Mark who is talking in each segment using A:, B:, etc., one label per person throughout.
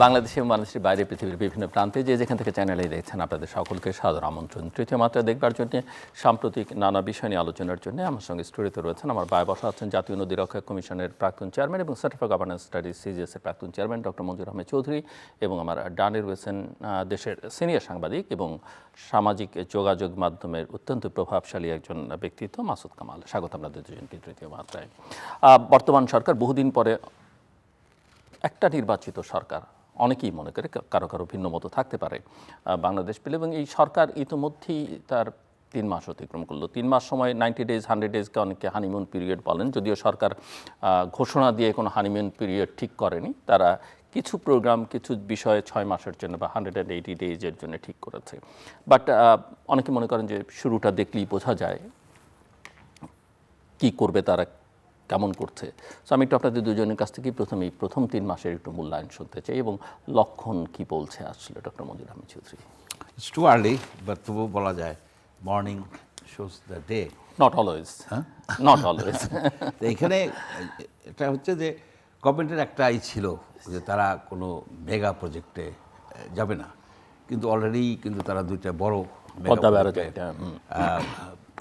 A: বাংলাদেশে এবং বাংলাদেশের বাইরে পৃথিবীর বিভিন্ন প্রান্তে যে যেখান থেকে চ্যানেলে দেখছেন আপনাদের সকলকে সাদর আমন্ত্রণ। তৃতীয় মাত্রা দেখবার জন্য সাম্প্রতিক নানা বিষয় নিয়ে আলোচনার জন্য আমার সঙ্গে স্টুডিওতে রয়েছেন আমার ভাই বসা আছেন জাতীয় নদী রক্ষা কমিশনের প্রাক্তন চেয়ারম্যান এবং সেন্টার ফর গভর্নেন্স স্টাডিজ সিজিএসের প্রাক্তন চেয়ারম্যান ডক্টর মঞ্জুর আহমেদ চৌধুরী এবং আমার ডানে রয়েছেন দেশের সিনিয়র সাংবাদিক এবং সামাজিক যোগাযোগ মাধ্যমের অত্যন্ত প্রভাবশালী একজন ব্যক্তিত্ব মাসুদ কামাল। স্বাগত আপনাদের দুজনকে তৃতীয় মাত্রায়। বর্তমান সরকার বহুদিন পরে একটা নির্বাচিত সরকার, অনেকেই মনে করে কারো কারো ভিন্ন মতো থাকতে পারে বাংলাদেশ পেলে, এবং এই সরকার ইতিমধ্যেই তার 3 মাস অতিক্রম করলো। 3 মাস সময় 90 ডেজ 100 ডেজকে অনেকে হানিমুন পিরিয়ড বলেন, যদিও সরকার ঘোষণা দিয়ে কোনো হানিমুন পিরিয়ড ঠিক করেনি। তারা কিছু প্রোগ্রাম কিছু বিষয়ে 6 মাসের জন্য বা 180 ডেজের জন্য ঠিক করেছে। বাট অনেকে মনে করেন যে শুরুটা দেখলেই বোঝা যায় কি করবে তারা, কেমন করছে। সো আমি একটু আপনাদের দুজনের কাছ থেকে প্রথম 3 মাসের একটু মূল্যায়ন শুনতে চাই এবং লক্ষণ কি বলছে আসলে doctor Manzoor Ahmed Chowdhury.
B: It's too early, but তবু বলা যায় morning shows the day.
A: Not always, not always.
B: তো এখানে এটা হচ্ছে যে গভর্নমেন্টের একটাই ছিল যে তারা কোনো মেগা প্রজেক্টে যাবে না, কিন্তু অলরেডি কিন্তু তারা দুইটা বড়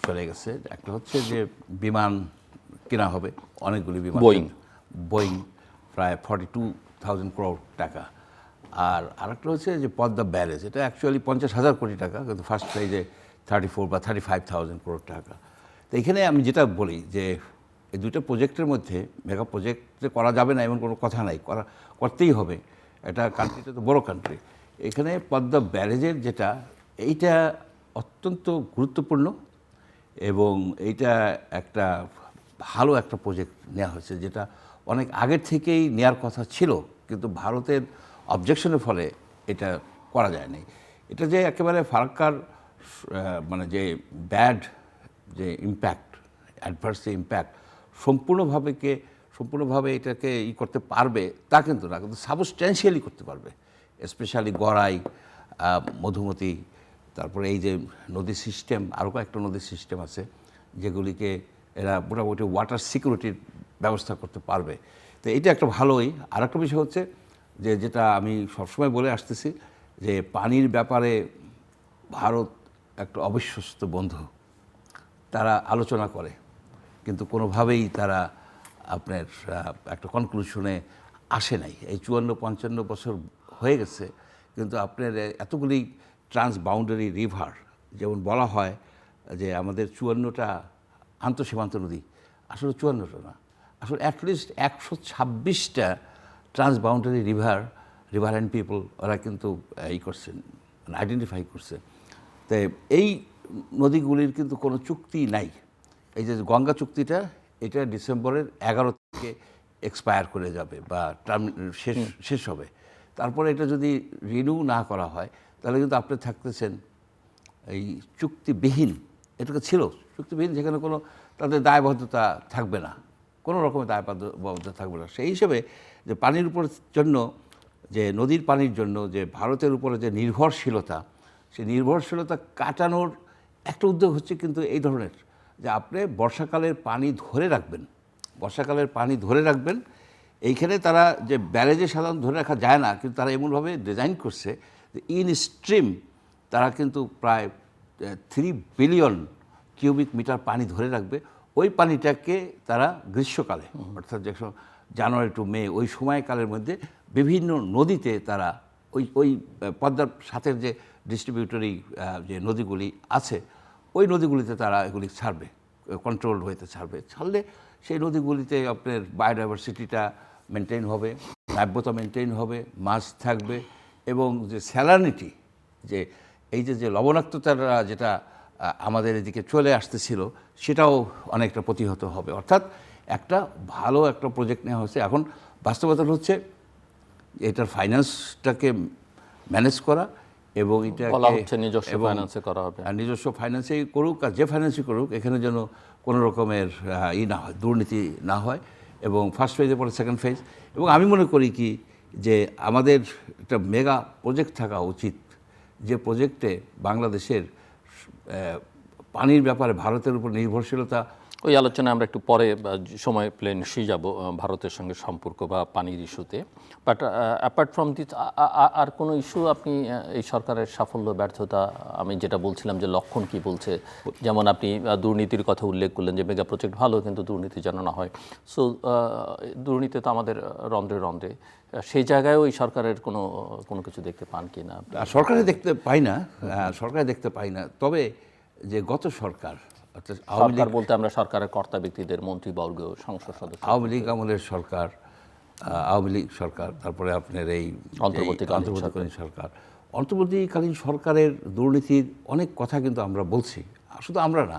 B: চলে গেছে। একটা হচ্ছে যে বিমান কেনা হবে, অনেকগুলি বিমান, বোয়িং প্রায় 42,000 crore টাকা। আর আরেকটা হচ্ছে যে পদ্মা ব্যারেজ, এটা অ্যাকচুয়ালি 50,000 কোটি টাকা, কিন্তু ফার্স্ট ফেজে 34 বা 35,000 crore টাকা। তো এখানে আমি যেটা বলি যে এই দুটো প্রজেক্টের মধ্যে মেগা প্রজেক্টে করা যাবে না এমন কোনো কথা নাই, করতেই হবে। এটা কান্ট্রিটা তো বড় কান্ট্রি। এখানে পদ্মা ব্যারেজের যেটা, এইটা অত্যন্ত গুরুত্বপূর্ণ এবং এইটা একটা ভালো একটা প্রজেক্ট নেওয়া হয়েছে, যেটা অনেক আগের থেকেই নেওয়ার কথা ছিল, কিন্তু ভারতের অবজেকশনের ফলে এটা করা যায়নি। এটা যে একেবারে ফারাক্কার মানে যে ব্যাড যে ইম্প্যাক্ট, অ্যাডভার্স যে ইম্প্যাক্ট সম্পূর্ণভাবে এটাকে করতে পারবে তা কিন্তু না, কিন্তু সাবস্ট্যান্সিয়ালি করতে পারবে। স্পেশালি গড়াই, মধুমতি, তারপরে এই যে নদী সিস্টেম, আরও কয়েকটা নদীর সিস্টেম আছে যেগুলিকে এরা মোটামুটি ওয়াটার সিকিউরিটির ব্যবস্থা করতে পারবে। তো এটা একটা ভালোই। আর একটা বিষয় হচ্ছে যে যেটা আমি সবসময় বলে আসতেছি যে পানির ব্যাপারে ভারত একটা অবিশ্বস্ত বন্ধু। তারা আলোচনা করে কিন্তু কোনোভাবেই তারা আপনার একটা কনক্লুশনে আসে নাই। এই 54-55 বছর হয়ে গেছে, কিন্তু আপনার এতগুলি ট্রান্সবাউন্ডারি রিভার, যেমন বলা হয় যে আমাদের 54টা আন্তঃসীমান্ত নদী, আসলে 54টা না, আসলে অ্যাটলিস্ট 126টা ট্রান্সবাউন্ডারি রিভার অ্যান্ড পিপল ওরা কিন্তু করছেন, আইডেন্টিফাই করছে। তাই এই নদীগুলির কিন্তু কোনো চুক্তি নাই। এই যে গঙ্গা চুক্তিটা, এটা ডিসেম্বরের 11 থেকে এক্সপায়ার করে যাবে বা শেষ হবে। তারপরে এটা যদি রিনিউ না করা হয় তাহলে কিন্তু আপনি থাকতেছেন এই চুক্তিবিহীন। এটাকে ছিল চুক্তিবিহীন, যেখানে কোনো তাদের দায়বদ্ধতা থাকবে না, কোনো রকমের দায়বদ্ধতা থাকবে না। সেই হিসেবে যে পানির উপর জন্য, যে নদীর পানির জন্য যে ভারতের উপরে যে নির্ভরশীলতা, সেই নির্ভরশীলতা কাটানোর একটা উদ্যোগ হচ্ছে কিন্তু এই ধরনের, যে আপনি বর্ষাকালের পানি ধরে রাখবেন। এইখানে তারা যে ব্যারেজে সাধারণত ধরে রাখা যায় না, কিন্তু তারা এমনভাবে ডিজাইন করছে যে ইন স্ট্রিম তারা কিন্তু প্রায় 3 বিলিয়ন কিউবিক মিটার পানি ধরে রাখবে। ওই পানিটাকে তারা গ্রীষ্মকালে, অর্থাৎ যখন জানুয়ারি টু মে, ওই সময়কালের মধ্যে বিভিন্ন নদীতে তারা ওই পদ্মার সাথে যে ডিস্ট্রিবিউটরি যে নদীগুলি আছে, ওই নদীগুলিতে তারা এগুলি ছাড়বে, কন্ট্রোলড হইতে ছাড়লে সেই নদীগুলিতে আপনার বায়োডাইভার্সিটিটা মেনটেন হবে, নাব্যতা মেনটেন হবে, মাছ থাকবে, এবং যে স্যালানিটি, যে এই যে লবণাক্ততারা যেটা আমাদের এদিকে চলে আসতেছিল, সেটাও অনেকটা প্রতিহত হবে। অর্থাৎ একটা ভালো একটা প্রজেক্ট নেওয়া হয়েছে। এখন বাস্তবতা হচ্ছে এটার ফাইন্যান্সটাকে ম্যানেজ করা, এবং এটাকে নিজস্ব ফাইন্যান্সেই করুক, আর যে ফাইন্যান্সই করুক, এখানে যেন কোনো রকমের না হয়, দুর্নীতি না হয়। এবং ফার্স্ট ফেজের পরে সেকেন্ড ফেজ, এবং আমি মনে করি কি যে আমাদের একটা মেগা প্রজেক্ট থাকা উচিত, যে প্রজেক্টে বাংলাদেশের পানির ব্যাপারে ভারতের উপর নির্ভরশীলতা
A: ওই আলোচনায় আমরা একটু পরে সময় প্লেন নিশ্চয়ই যাব ভারতের সঙ্গে সম্পর্ক বা পানির ইস্যুতে। বাট অ্যাপার্ট ফ্রম দিস আর কোনো ইস্যু আপনি এই সরকারের সাফল্য ব্যর্থতা, আমি যেটা বলছিলাম যে লক্ষণ কি বলছে, যেমন আপনি দুর্নীতির কথা উল্লেখ করলেন যে মেগা প্রজেক্ট ভালো কিন্তু দুর্নীতি যেন না হয়। সো দুর্নীতি তো আমাদের রন্ধ্রে রন্ধ্রে, সেই জায়গায় ওই সরকারের কোনো কিছু দেখতে পান কি না?
B: সরকারে দেখতে পাই না, সরকারে দেখতে পাই না। তবে যে গত সরকার, অর্থাৎ
A: সরকার বলতে আমরা সরকারের কর্তা ব্যক্তিদের, মন্ত্রীবর্গ, সংসদ সদস্য,
B: আওয়ামী লীগ আমলের সরকার, আওয়ামী লীগ সরকার, তারপরে আপনার এই অন্তর্বর্তীকালীন সরকার, অন্তর্বর্তীকালীন সরকারের দুর্নীতির অনেক কথা কিন্তু আমরা বলছি, শুধু আমরা না,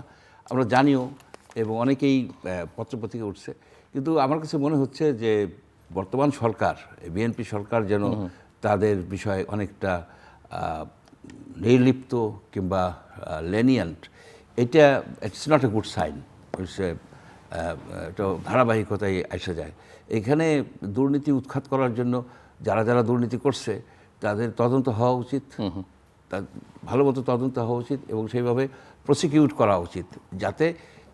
B: আমরা জানিও এবং অনেকেই পত্রপত্রিকা উঠছে। কিন্তু আমার কাছে মনে হচ্ছে যে বর্তমান সরকার, বিএনপি সরকার যেন তাদের বিষয়ে অনেকটা নির্লিপ্ত কিংবা লেনিয়েন্ট, এটা it's not a good sign. এটা ধারাবাহিকতায় এসে যায়। এখানে দুর্নীতি উৎখাত করার জন্য যারা যারা দুর্নীতি করছে তাদের তদন্ত হওয়া উচিত, ভালো মতো তদন্ত হওয়া উচিত এবং সেইভাবে প্রসিকিউট করা উচিত, যাতে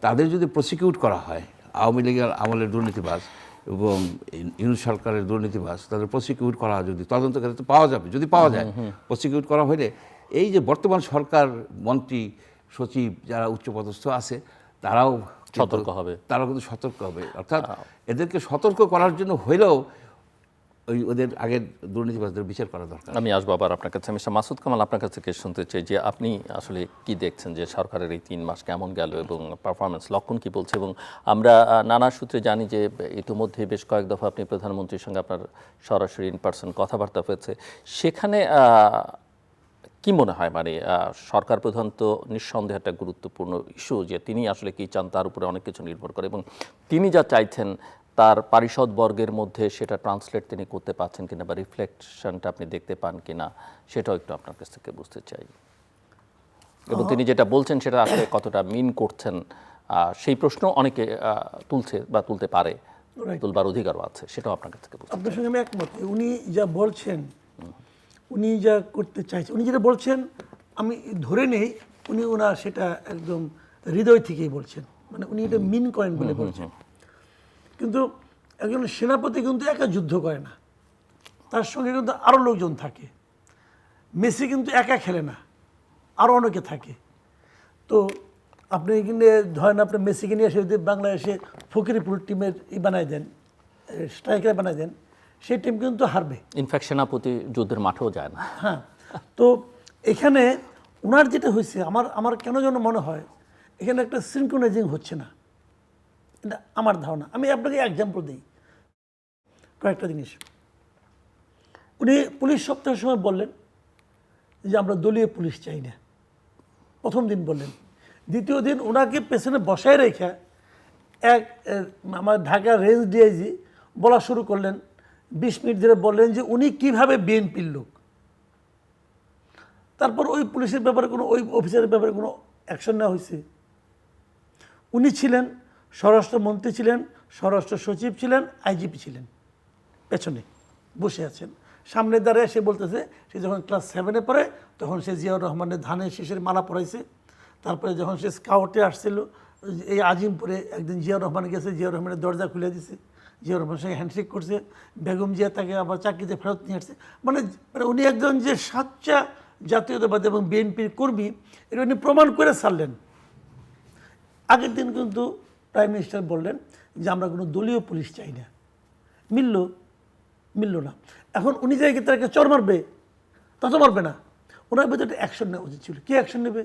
B: তাদের যদি প্রসিকিউট করা হয়, আওয়ামী লীগের আমলের দুর্নীতিবাজ এবং ইউনিট সরকারের দুর্নীতিবাজ, তাদের প্রসিকিউট করা যদি তদন্ত করে তো পাওয়া যাবে, যদি পাওয়া যায় প্রসিকিউট করা হলে এই যে বর্তমান সরকার মন্ত্রী সচিব যারা উচ্চপদস্থ আছে তারাও
A: সতর্ক হবে,
B: তারাও কিন্তু সতর্ক হবে। অর্থাৎ এদেরকে সতর্ক করার জন্য হইলেও ওদের আগের দুর্নীতিবাজদের বিচার করা দরকার।
A: আমি আসবো আবার আপনার কাছে। মিস্টার মাসুদ কামাল, আপনার কাছে শুনতে চাই যে আপনি আসলে কি দেখছেন যে সরকারের এই 3 মাস কেমন গেল এবং পারফরমেন্স লক্ষণ কি বলছে? এবং আমরা নানা সূত্রে জানি যে ইতিমধ্যে বেশ কয়েক দফা আপনি প্রধানমন্ত্রীর সঙ্গে আপনার সরাসরি ইন পার্সন কথাবার্তা হয়েছে, সেখানে কি মনে হয় মানে সরকার প্রধান তো নিঃসন্দেহে একটা গুরুত্বপূর্ণ ইস্যু, যে তিনি আসলে কি চান তার উপরে অনেক কিছু নির্ভর করে, এবং তিনি যা চাইছেন তার পারিষদ বর্গের মধ্যে সেটা ট্রান্সলেট তিনি করতে পারছেন কিনা বা রিফ্লেকশনটা আপনি দেখতে পান কিনা, সেটাও একটু আপনার কাছ থেকে বুঝতে চাই। এবং তিনি যেটা বলছেন সেটা আসলে কতটা মিন করছেন, সেই প্রশ্ন অনেকে তুলছে বা তুলতে পারে, তুলবার অধিকারও আছে, সেটাও আপনার কাছ থেকে বুঝতে চাই।
C: আপনার সঙ্গে আমি একমত। উনি যা বলছেন, উনি যা করতে চাইছেন, উনি যেটা বলছেন আমি ধরে নেই উনি ওনার সেটা একদম হৃদয় থেকেই বলছেন, মানে উনি এটা মিন করেন বলে বলছেন। কিন্তু একজন সেনাপতি কিন্তু একা যুদ্ধ করে না, তার সঙ্গে কিন্তু আরও লোকজন থাকে। মেসি কিন্তু একা খেলে না, আরও অনেকে থাকে। তো আপনি এখানে ধরেন আপনি মেসিকে নিয়ে এসে যদি বাংলাদেশে ফকিরপুর টিমের বানায় দেন, স্ট্রাইকার বানায় দেন, সেই টিম কিন্তু হারবে।
A: ইনফ্যাক্ট সেনাপতি যুদ্ধের মাঠেও যায় না।
C: হ্যাঁ, তো এখানে ওনার যেটা হয়েছে আমার কেন যেন মনে হয় এখানে একটা সিনক্রোনাইজিং হচ্ছে না, এটা আমার ধারণা। আমি আপনাকে এক্সাম্পল দিই কয়েকটা জিনিস। উনি পুলিশ সপ্তাহের সময় বললেন যে আমরা দলীয় পুলিশ চাই না, প্রথম দিন বললেন। দ্বিতীয় দিন ওনাকে পেছনে বসায় রেখে আমার ঢাকা রেঞ্জ ডিআইজি বলা শুরু করলেন, 20 মিনিট ধরে বললেন যে উনি কিভাবে বিএনপির লোক। তারপর ওই পুলিশের ব্যাপারে ওই অফিসারের ব্যাপারে কোনো অ্যাকশন নেওয়া হয়েছে? উনি ছিলেন স্বরাষ্ট্রমন্ত্রী, ছিলেন স্বরাষ্ট্র সচিব, ছিলেন আইজিপি, ছিলেন পেছনে বসে আছেন। সামনে দাঁড়িয়ে সে বলতেছে, সে যখন ক্লাস 7-এ পড়ে তখন সে জিয়াউর রহমানের ধানের শীষের মালা পরাইছে। তারপরে যখন সে স্কাউটে আসছিল এই আজিমপুরে, একদিন জিয়াউর রহমান গেছে, জিয়াউর রহমানের দরজা খুলে দিছে, জিয়াউর রহমানের সঙ্গে হ্যান্ডশেক করছে, বেগম জিয়া তাকে আবার চাকরিতে ফেরত নিয়ে আসছে। মানে উনি একজন যে সাচ্চা জাতীয়তাবাদী এবং বিএনপির কর্মী, এটা উনি প্রমাণ করে ছাড়লেন। আগের দিন কিন্তু প্রাইম মিনিস্টার বললেন যে আমরা কোনো দলীয় পুলিশ চাই না। মিলল না। এখন উনি যাই তাকে চর মারবে, তা তো মারবে না। ওনার ভিতরে একটা অ্যাকশন নেওয়া উচিত ছিল। কী অ্যাকশন নেবে?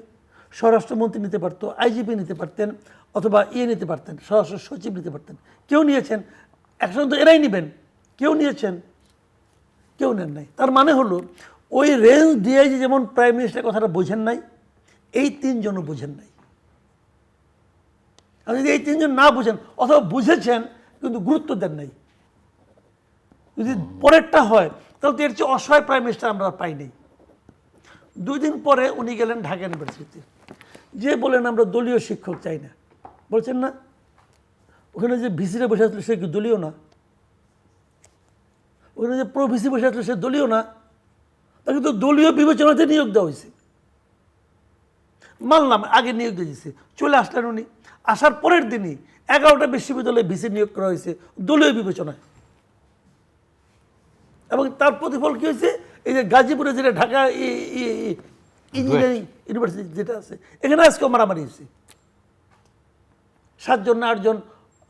C: স্বরাষ্ট্রমন্ত্রী নিতে পারতো, আইজিপি নিতে পারতেন, অথবা নিতে পারতেন, স্বরাষ্ট্র সচিব নিতে পারতেন। কেউ নিয়েছেন? অ্যাকশন তো এরাই নেবেন। কেউ নিয়েছেন? কেউ নেন নাই। তার মানে হলো ওই রেঞ্জ ডিআইজি যেমন প্রাইম মিনিস্টারের কথাটা বোঝেন নাই, এই 3 জনও বোঝেন নাই। আর যদি এই 3 জন না বুঝেন অথবা বুঝেছেন কিন্তু গুরুত্ব দেন নাই, যদি পরেরটা হয় তাহলে তো এর চেয়ে অসহায় প্রাইম মিনিস্টার আমরা পাই নাই। 2 দিন পরে উনি গেলেন ঢাকা ইউনিভার্সিটিতে, যে বলেন আমরা দলীয় শিক্ষক চাই না। বলছেন না ওখানে যে ভিসিরা বসে আসলো সে কি দলীয় না? ওখানে যে প্রো ভিসি বসে আসলো সে দলীয় না? তাকে তো দলীয় বিবেচনাতে নিয়োগ দেওয়া হয়েছে। মানলাম আগে নিয়োগ দিয়ে দিচ্ছে, চলে আসলেন উনি, আসার পরের দিনই 11টা বিশ্ববিদ্যালয়ে ভিসি নিয়োগ করা হয়েছে দলীয় বিবেচনায়। এবং তার প্রতিফল কী হয়েছে, এই যে গাজীপুরে যেটা ঢাকা ইঞ্জিনিয়ারিং ইউনিভার্সিটি যেটা আছে, এখানে আজকেও মারামারি হয়েছে, 7 জন না 8 জন,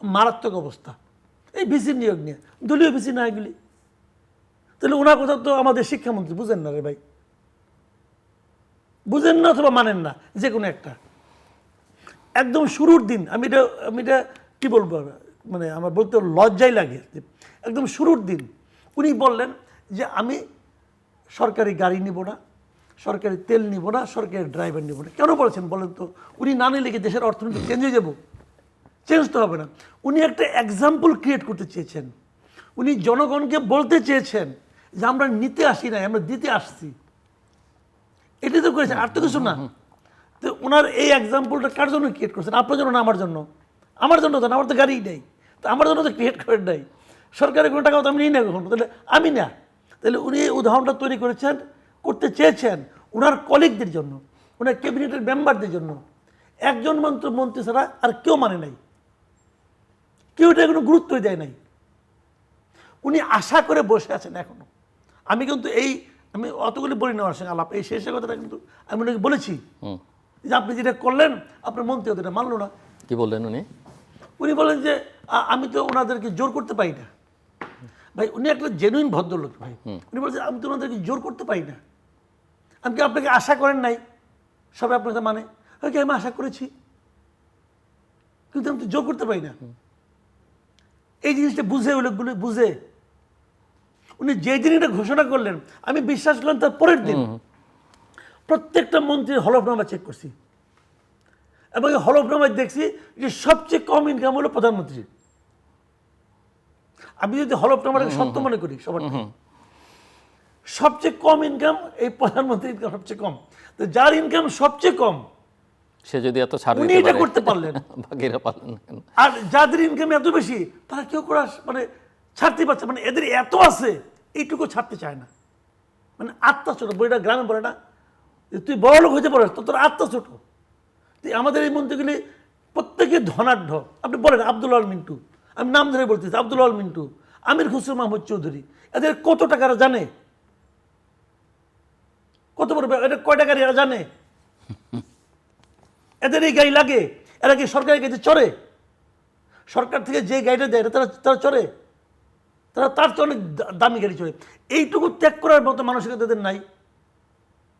C: মারাত্মক অবস্থা এই ভিসি নিয়োগ নিয়ে, দলীয় ভিসি না এগুলি। তাহলে ওনার কথা তো আমাদের শিক্ষামন্ত্রী বুঝেন না রে ভাই, বুঝেন না অথবা মানেন না, যে কোনো একটা। একদম শুরুর দিন আমি এটা কী বলবো, মানে আমার বলতে লজ্জাই লাগে, একদম শুরুর দিন উনি বললেন যে আমি সরকারি গাড়ি নিব না, সরকারি তেল নিব না, সরকারি ড্রাইভার নিব না। কেন বলেছেন বলেন তো? উনি না নিলে কি দেশের অর্থনীতি চেঞ্জ হয়ে যাব? চেঞ্জ তো হবে না। উনি একটা এক্সাম্পল ক্রিয়েট করতে চেয়েছেন, উনি জনগণকে বলতে চেয়েছেন যে আমরা নিতে আসি নাই, আমরা দিতে আসছি। এটাই তো করেছেন, আর তো কিছু না। তো ওনার এই এক্সাম্পলটা কার জন্য ক্রিয়েট করছেন? আপনার জন্য না আমার জন্য? আমার জন্য তো না, আমার তো গাড়িই নেই, তো আমার জন্য তো ক্রিয়েট করেন নাই। সরকারের কোনো টাকাও তো আমি নিই না কখনো, তাহলে আমি না। তাহলে উনি এই উদাহরণটা তৈরি করেছেন, করতে চেয়েছেন ওনার কলিগদের জন্য, ওনার ক্যাবিনেটের মেম্বারদের জন্য। একজন মন্ত্রী ছাড়া আর কেউ মানে নাই, কেউ এটা কোনো গুরুত্বই দেয় নাই। উনি আশা করে বসে আছেন এখনো। আমি কিন্তু আমি অতগুলি বলি না ওনার সঙ্গে আলাপ, এই শেষের কথাটা কিন্তু আমি ওনাকে বলেছি যে আপনি যেটা করলেন আপনার মন্ত্রী হতে, এটা মানলো না।
A: কি বললেন উনি?
C: উনি বলেন যে আমি তো ওনাদেরকে জোর করতে পারি না। ভাই উনি একটা জেনুইন ভদ্রলোক ভাই, উনি বলছেন আমি তো ওনাদেরকে জোর করতে পারি না। আমি কি আপনাকে আশা করেন নাই সবাই আপনাকে মানে? ওকে আমি আশা করেছি, কিন্তু আমি তো জোর করতে পারি না। এই জিনিসটা বুঝে ওই লোকগুলো বুঝে উনি যে দিন এটা ঘোষণা করলেন, আমি বিশ্বাস করলাম তার পরের দিন প্রত্যেকটা মন্ত্রীর হলফনামা চেক করছি, এবং এই হলফনামায় দেখছি যে সবচেয়ে কম ইনকাম হলো প্রধানমন্ত্রীর। আমি যদি হলফনামাটাকে সত্য মনে করি, সবার সবচেয়ে কম ইনকাম এই প্রধানমন্ত্রীর ইনকাম সবচেয়ে কম। তো যার ইনকাম সবচেয়ে কম
A: সে যদি এত ছাড়
C: উনি
A: দিতে
C: এটা
A: পারে,
C: করতে পারলেন,
A: বাকিরা পারলেন না কেন?
C: আর যাদের ইনকাম এত বেশি তারা কেউ করা মানে ছাড়তে পারছে, মানে এদের এত আছে এইটুকু ছাড়তে চায় না। মানে আত্মা ছোট, বইটা গ্রামে বলে না যে তুই বড় লোক হইতে পারিস তো তোর আত্মা ছোট। তুই আমাদের এই মন্ত্রীগুলি প্রত্যেকে ধনাঢ্য। আপনি বলেন আব্দুল আল মিন্টু, আমি নাম ধরে বলতেছি, আব্দুল আল মিন্টু, আমির খুসরো মাহমুদ চৌধুরী, এদের কত টাকারা জানে? কত বড় এদের কয় টাকার এরা জানে? এদের এই গাড়ি লাগে, এরা কি সরকারের কাছে চড়ে? সরকার থেকে যে গাড়িটা দেয় তারা চড়ে? তারা তার তো অনেক দামি গাড়ি চড়ে। এইটুকু ত্যাগ করার মতো মানসিকতা তাদের নাই।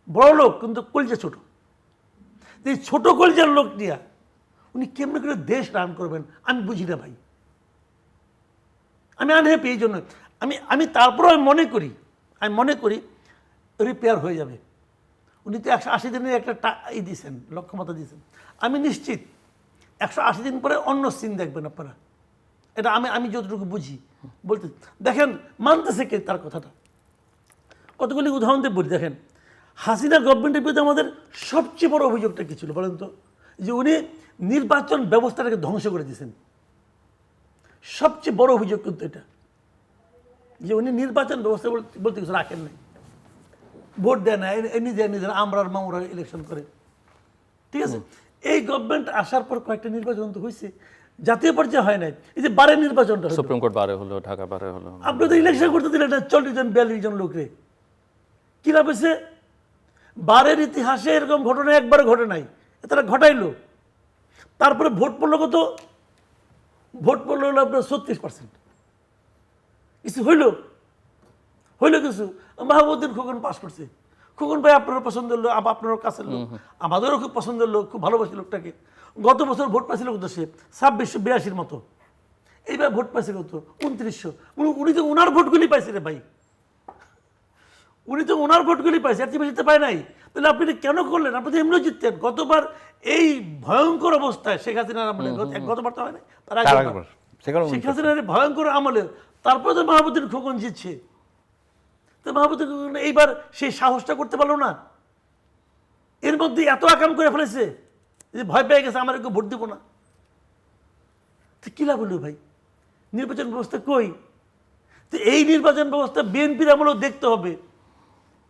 C: বড় লোক কিন্তু কলজা ছোট। এই ছোট কলজার লোক নিয়ে উনি কেমন করে দেশ রান করবেন আমি বুঝি না ভাই। আমি আনহ্যাপি এই জন্য। আমি তারপরেও আমি মনে করি রিপেয়ার হয়ে যাবে। উনি তো 180 দিনের একটা দিয়েছেন, লক্ষ্যমাত্রা দিয়েছেন। আমি নিশ্চিত 180 দিন পরে অন্য সিন দেখবেন আপনারা। এটা আমি যতটুকু বুঝি বলতে দেখেন, মানতেছে কে তার কথাটা? কতগুলি উদাহরণ দিয়ে বলি। দেখেন, হাসিনা গভর্নমেন্টের বিরুদ্ধে আমাদের সবচেয়ে বড় অভিযোগটা কী ছিল বলেন তো? যে উনি নির্বাচন ব্যবস্থাটাকে ধ্বংস করে দিয়েছেন। সবচেয়ে বড় অভিযোগ কিন্তু এটা, যে উনি নির্বাচন ব্যবস্থা বলতে কিছু রাখেন নাই। ভোট দেয় না, নিজের আমরার মামুরা ইলেকশন করে, ঠিক আছে। এই গভর্নমেন্ট আসার পর কয়েকটা নির্বাচন তো হয়েছে, জাতীয় পর্যায়ে হয় নাই। এই যে বারের নির্বাচনটা
A: সুপ্রিম কোর্ট বারে হলো, ঢাকা বারে হলো,
C: আপনি তো ইলেকশন করতে দিলেন না 40 জন 42 জন লোকরে। কি লাভ হয়েছে? বারের ইতিহাসে এরকম ঘটনা একবার ঘটে নাই, তারা ঘটাইলো। তারপরে ভোট পড়লো কত? ভোট পড়লো হলো আপনার 36%। কিছু হইলো কিছু? মাহমুদ্দিন খোকন পাস করছে। খোকন ভাই আপনারও পছন্দের লোক, আপনারও কাছের লোক, আমাদেরও খুব পছন্দের লোক, খুব ভালোবাসি লোকটাকে। গত বছর ভোট পাইছিল কত? সে 2682 মতো। এইবার ভোট পাইছে কত? 2900। উনি তো ওনার ভোটগুলি পাইছে রে ভাই, উনি তো ওনার ভোটগুলি পাইছে, এর চেয়ে বেশি পায় নাই। তাহলে আপনি কেন করলেন? আপনি তো এমনিও জিততেন। গতবার এই ভয়ঙ্কর অবস্থায় শেখ হাসিনার আমলে, গতবার তো হয় নাই, তার আগেবার শেখ হাসিনার ভয়ঙ্কর আমলে, তারপরে তো মাহমুদ্দিন খোকন জিতছে। তো মাহমুদ্দিন খোকন এইবার সেই সাহসটা করতে পারলো না। এর মধ্যে এত আকাম করে ফেলেছে যে ভয় পেয়ে গেছে, আমার কেউ ভোট দিব না। তো কী লাভ হলো ভাই? নির্বাচন ব্যবস্থা কই? তো এই নির্বাচন ব্যবস্থা বিএনপির আমলেও দেখতে হবে।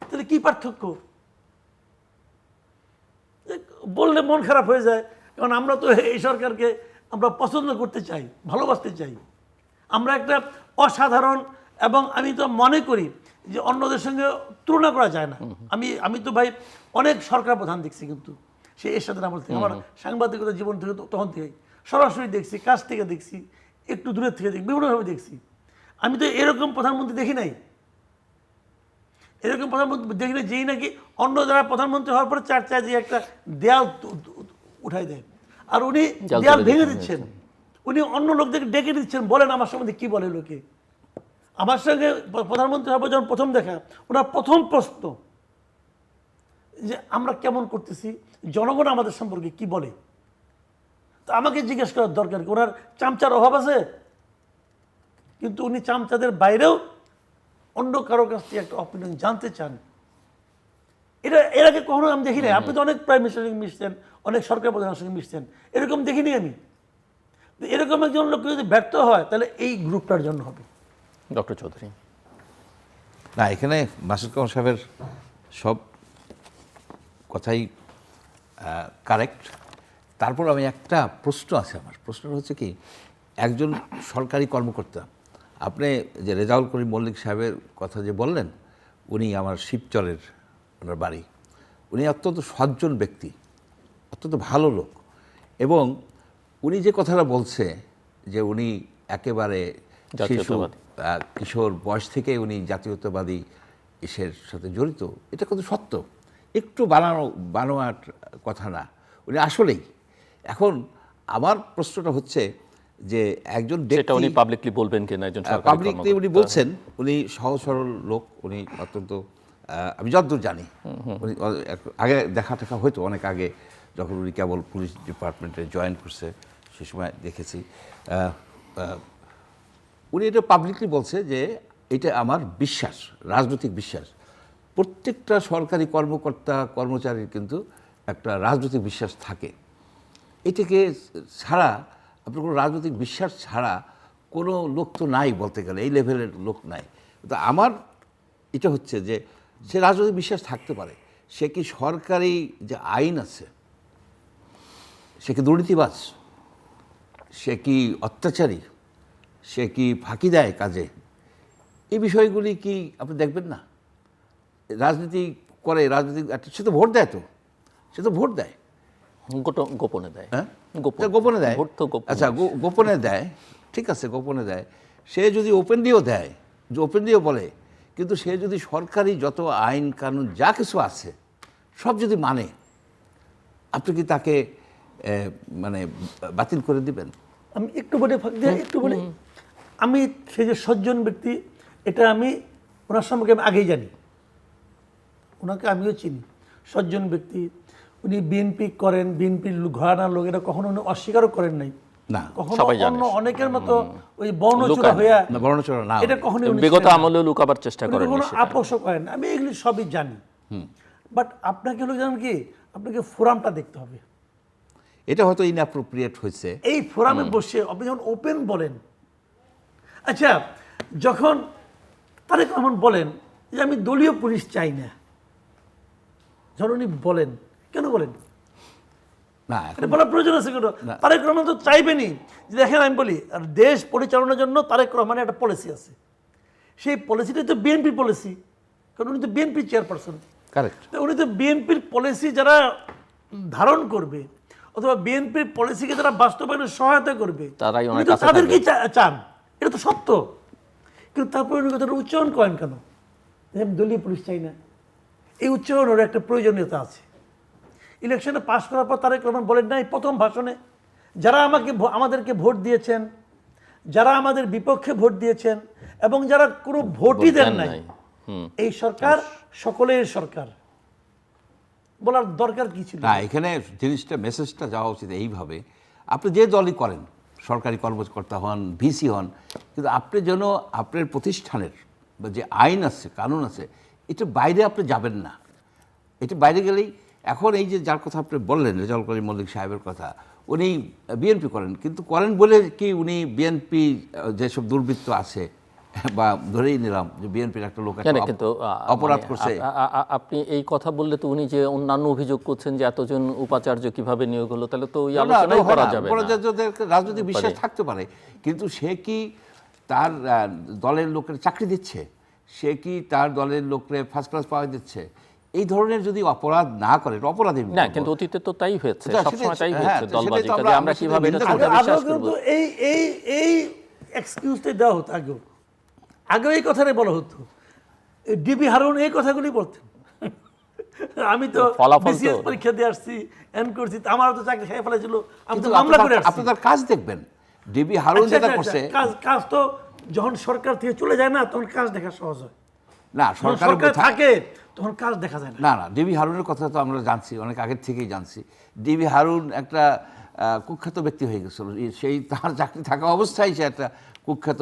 C: তাহলে কি পার্থক্য? বললে মন খারাপ হয়ে যায়, কারণ আমরা তো এই সরকারকে আমরা পছন্দ করতে চাই, ভালোবাসতে চাই। আমরা একটা অসাধারণ, এবং আমি তো মনে করি যে অন্যদের সঙ্গে তুলনা করা যায় না। আমি তো ভাই অনেক সরকার প্রধান দেখছি, কিন্তু সে এরশাদের আমল থেকে, আমার সাংবাদিকতা জীবন থেকে তখন থেকেই সরাসরি দেখছি, কাছ থেকে দেখছি, একটু দূরের থেকে দেখি, বিভিন্নভাবে দেখছি। আমি তো এরকম প্রধানমন্ত্রী দেখি নাই, এরকম প্রধানমন্ত্রী দেখি না যেই নাকি অন্য যারা প্রধানমন্ত্রী হওয়ার পরে চার দিয়ে একটা দেয়াল উঠাই দেয়, আর উনি দেয়াল ভেঙে দিচ্ছেন, উনি অন্য লোকদেরকে ডেকে দিচ্ছেন, বলেন আমার সম্বন্ধে কি বলে লোকে। আমার সঙ্গে প্রধানমন্ত্রী হওয়ার যখন প্রথম দেখা, ওনার প্রথম প্রশ্ন যে আমরা কেমন করতেছি, জনগণ আমাদের সম্পর্কে কি বলে। তো আমাকে জিজ্ঞেস করার দরকার কি, ওনার চামচার অভাব আছে? কিন্তু উনি চামচাদের বাইরেও অন্য কারো কাছ থেকে একটা অপিনিয়ন জানতে চান। এটা এর আগে কখনো আমি দেখি নাই। আপনি তো অনেক প্রাইম মিনিস্টারের সঙ্গে মিশছেন, অনেক সরকার প্রধানের সঙ্গে মিশছেন, এরকম দেখিনি আমি। এরকম একজন লোক যদি ব্যর্থ হয়, তাহলে এই গ্রুপটার জন্য হবে।
A: ডক্টর চৌধুরী।
B: না, এখানে মাসুদ কামাল সাহেবের সব কথাই কারেক্ট। তারপর আমি একটা প্রশ্ন আছে, আমার প্রশ্নটা হচ্ছে কি, একজন সরকারি কর্মকর্তা, আপনি যে রেজাউল করিম মল্লিক সাহেবের কথা যে বললেন, উনি আমার শিবচরের ওনার বাড়ি, উনি অত্যন্ত সজ্জন ব্যক্তি, অত্যন্ত ভালো লোক, এবং উনি যে কথাটা বলছে যে উনি একেবারে শিশু কিশোর বয়স থেকে উনি জাতীয়তাবাদী ইসের সাথে জড়িত, এটা কিন্তু সত্য, একটু বানোয়াট কথা না, উনি আসলেই। এখন আমার প্রশ্নটা হচ্ছে যে একজন
A: সেটা উনি পাবলিকলি বলবেন কিনা, একজন সরকারি
B: পাবলিকলি উনি বলছেন, উনি সহজ সরল লোক, উনি অত্যন্ত, আমি যতদূর জানি, উনি আগে দেখা টাকা হয়তো অনেক আগে যখন উনি কেবল পুলিশ ডিপার্টমেন্টে জয়েন করছে, সে সময় দেখেছি। উনি এটা পাবলিকলি বলছে যে এটা আমার বিশ্বাস, রাজনৈতিক বিশ্বাস। প্রত্যেকটা সরকারি কর্মকর্তা কর্মচারীর কিন্তু একটা রাজনৈতিক বিশ্বাস থাকে। এটাকে ছাড়া, আপনার কোনো রাজনৈতিক বিশ্বাস ছাড়া কোনো লোক তো নাই বলতে গেলে, এই লেভেলের লোক নাই। তো আমার এটা হচ্ছে যে সে রাজনৈতিক বিশ্বাস থাকতে পারে, সে কি সরকারি যে আইন আছে, সে কি দুর্নীতিবাজ, সে কি অত্যাচারী, সে কি ফাঁকি দেয় কাজে, এই বিষয়গুলি কি আপনি দেখবেন না? রাজনীতি করে, রাজনীতি, সে তো ভোট দেয়, তো সে তো ভোট দেয়,
A: গোপনে দেয়।
B: হ্যাঁ, গোপনে দেয়।
A: ভোট তো
B: আচ্ছা, গোপনে দেয়, ঠিক আছে, গোপনে দেয়। সে যদি ওপেনলিও দেয়, ওপেনলিও বলে, কিন্তু সে যদি সরকারি যত আইন কানুন যা কিছু আছে সব যদি মানে, আপনি কি তাকে মানে বাতিল করে দিবেন?
C: আমি একটু বলে ফাঁক দিয়ে একটু বলি, আমি সে যে সজ্জন ব্যক্তি, এটা আমি ওনার সম্পর্কে আমি আগেই জানি, ওনাকে আমিও চিনি, সজ্জন ব্যক্তি। উনি বিএনপি করেন, বিএনপির ঘরানার লোক, এটা কখনো উনি অস্বীকারও করেন নাই,
A: না,
C: কখনো
A: সবাই জানে।
C: অন্য অনেকের মতো ওই বর্ণচোরা হইয়া,
B: না, বর্ণচোরা না,
C: এটা কখনো
A: বিগত আমলেও লুকাবার চেষ্টা করেন,
C: কোনো আপোষও করেন না। আমি এগুলি সবই জানি, বাট আপনাকে হলো জানেন কি, আপনাকে ফোরামটা দেখতে হবে।
B: এটা হয়তো ইনঅ্যাপ্রোপ্রিয়েট হয়েছে।
C: এই ফোরামে বসে আপনি যখন ওপেন বলেন, আচ্ছা, যখন তারেক রহমান বলেন যে আমি দলীয় পুলিশ চাই না, যখন উনি বলেন, কেন বলেন?
B: না,
C: এটা বলার প্রয়োজন আছে কেন? তারেক রহমান তো চাইবেনই যে দেখেন, আমি বলি, আর দেশ পরিচালনার জন্য তারেক রহমানের একটা পলিসি আছে, সেই পলিসিটাই তো বিএনপি পলিসি, কারণ উনি তো বিএনপি চেয়ারপারসন।
B: কারেক্ট।
C: উনি তো বিএনপির পলিসি যারা ধারণ করবে, অথবা বিএনপির পলিসিকে যারা বাস্তবায়নে সহায়তা করবে, উনি তো তাদেরকেই চান, এটা তো সত্য। কিন্তু তারপরে উনি কথাটা উচ্চারণ করেন কেন, আমি দলীয় পুলিশ চাই না? এই উচ্চারণের একটা প্রয়োজনীয়তা আছে। ইলেকশনে পাশ করার পর তারেক রহমান বলেন নাই প্রথম ভাষণে, যারা আমাদেরকে ভোট দিয়েছেন, যারা আমাদের বিপক্ষে ভোট দিয়েছেন, এবং যারা কোনো ভোটই দেন নাই, এই সরকার সকলের সরকার, বলার দরকার কি ছিল?
B: না, এখানে জিনিসটা, মেসেজটা যাওয়া উচিত এইভাবে, আপনি যে দলই করেন, সরকারি কর্মকর্তা হন, ভিসি হন, কিন্তু আপনি যেন আপনার প্রতিষ্ঠানের যে আইন আছে, কানুন আছে, এটা বাইরে আপনি যাবেন না। এটা বাইরে গেলেই, এখন এই যে যার কথা আপনি বললেন, রেজাউল করিম মল্লিক সাহেবের কথা, উনি বিএনপি করেন, কিন্তু করেন বলে কি উনি বিএনপি যেসব দুর্বৃত্ত আছে বা ধরেই নিলাম যে বিএনপির একটা লোক একটা
A: কেন কিন্তু
B: অপরাধ
A: মানে
B: করছে,
A: আপনি এই কথা বললে তো উনি যে অন্যান্য অভিযোগ করছেন যে এতজন উপাচার্য কিভাবে নিয়োগ হলো, তাহলে তো ওই
B: না,
A: আলোচনাই
B: হয়
A: করা
B: না।
A: যাবে না।
B: উপাচার্যদের রাজনৈতিক বিশ্বাস থাকতে পারে, কিন্তু সে কি তার দলের লোকের চাকরি দিচ্ছে, সে কি তার দলের লোককে ফার্স্ট ক্লাস পাওয়া দিচ্ছে, এই ধরনের যদি অপরাধ না করে, এটা অপরাধী
A: না, কিন্তু অতীতে তো তাই হয়েছে,
B: আচ্ছা,
A: সবসময় তাই
B: সেটাই-
A: হয়েছে
B: হ্যাঁ,
A: দলবাজি
B: সেটাই তো
A: কাজে। আমরা
B: আমরা
A: কিভাবে এটা
B: নিন্দা
A: শ্রদ্ধা
B: করি।
A: বিশ্বাস
C: আগেও
A: করব?
C: কিন্তু এই এক্সকিউজটাই দেওয়া হতো আগেও এই কথাটাই বলা হতো। ডিবি হারুন এই কথাগুলি বলতেন। আমি তো
A: ফলাফল তো-
C: বিসিএস পরীক্ষা দিয়ে আসছি, এন করছি, আমারও তো চাকরি খেয়ে ফেলেছিল, আমি তো
B: কিন্তু
C: মামলা করে আসছি।
B: আপনি তার কাজ দেখবেন, ডিবি হারুন
C: আচ্ছা,
B: যেটা
C: আচ্ছা,
B: করছে,
C: কাজ তো যখন সরকার থেকে চলে যায় না, তখন কাজ দেখা সহজ হয়।
B: না
C: যখন
B: সরকার
C: সরকার থাকে তখন কাজ দেখা যায় না।
B: না না, ডিবি হারুনের কথা তো আমরা জানছি, অনেক আগের থেকেই জানছি। ডিবি হারুন একটা কুখ্যাত ব্যক্তি হয়ে গেছিল, সেই তার চাকরি থাকা অবস্থায় সে একটা কুখ্যাত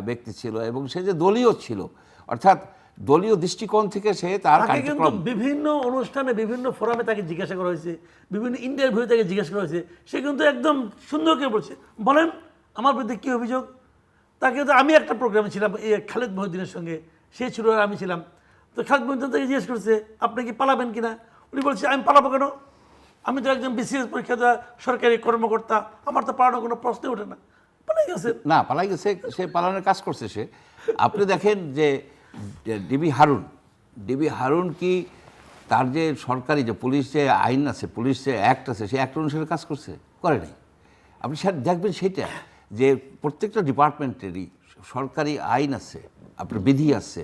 B: ব্যক্তি ছিল, এবং সে যে দলীয় ছিল, অর্থাৎ দলীয় দৃষ্টিকোণ থেকে সে তার
C: তাকে কিন্তু
B: কার্যক্রম,
C: বিভিন্ন অনুষ্ঠানে বিভিন্ন ফোরামে তাকে জিজ্ঞাসা করা হয়েছে, বিভিন্ন ইন্টারভিউ তাকে জিজ্ঞাসা করা হয়েছে, সে কিন্তু একদম সুন্দর করে বলছে, বলেন আমার বিরুদ্ধে কী অভিযোগ। তাকে তো আমি একটা প্রোগ্রামে ছিলাম খালেদ মহিউদ্দিনের সঙ্গে, সে ছিল আর আমি ছিলাম। তো খালেদ মহিউদ্দিন তাকে জিজ্ঞেস করছে আপনি কি পালাবেন কিনা, উনি বলছে আমি পালাবো কেন, আমি তো একজন বিসিএস পরীক্ষা দেওয়া সরকারি কর্মকর্তা, আমার তো পালানোর কোনো প্রশ্নই ওঠে না, পালাই গেছে।
B: না পালাই গেছে, সে পালানোর কাজ করছে সে। আপনি দেখেন যে ডিবি হারুন কি তার যে সরকারি যে পুলিশ যে আইন আছে, পুলিশ যে অ্যাক্ট আছে, সেই অ্যাক্ট অনুসারে কাজ করছে, করে নাই। আপনি দেখবেন সেইটা যে প্রত্যেকটা ডিপার্টমেন্টেরই সরকারি আইন আছে, আপনার বিধি আছে,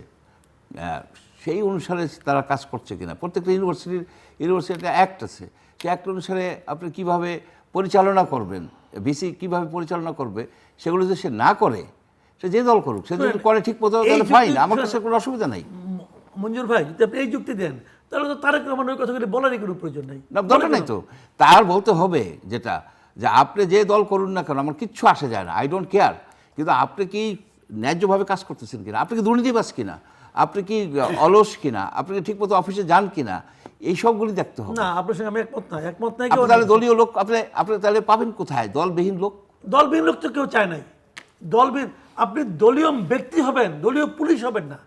B: সেই অনুসারে তারা কাজ করছে কিনা। প্রত্যেকটা ইউনিভার্সিটির অ্যাক্ট আছে, সেই অ্যাক্ট অনুসারে আপনি কিভাবে পরিচালনা করবেন, ভিসি কিভাবে পরিচালনা করবে, সেগুলো যদি সে না করে, সে যে দল করুক, সে যদি করে ঠিক মতো, তাহলে ফাইন, আমার কাছে কোনো অসুবিধা নাই।
C: মঞ্জুর ভাই যদি আপনি এই যুক্তি দেন, তাহলে তো তারেক রহমান ওই কথাগুলি বলারই কোনো প্রয়োজন নেই।
B: না দরকার নাই তো, তার বলতে হবে যেটা, যে আপনি যে দল করুন না কেন আমার কিচ্ছু আসে যায় না, আই ডোন্ট কেয়ার, কিন্তু আপনি কি ন্যায্যভাবে কাজ করতেছেন কিনা, আপনি কি দুর্নীতিবাজ কিনা, আপনি কি অলস কিনা, আপনি কি ঠিকমতো অফিসে যান কিনা, এই সবগুলি দেখতে হবে।
C: না, আপনার সঙ্গে আমি একমত নাই
B: আপনি তাহলে দলীয় লোক আপনি তাহলে পাবেন কোথায়, দলবিহীন লোক?
C: দলবিহীন লোক তো কেউ চায় নাই। দলবিহীন, আপনি দলীয় ব্যক্তি হবেন, দলীয় পুলিশ হবেন না,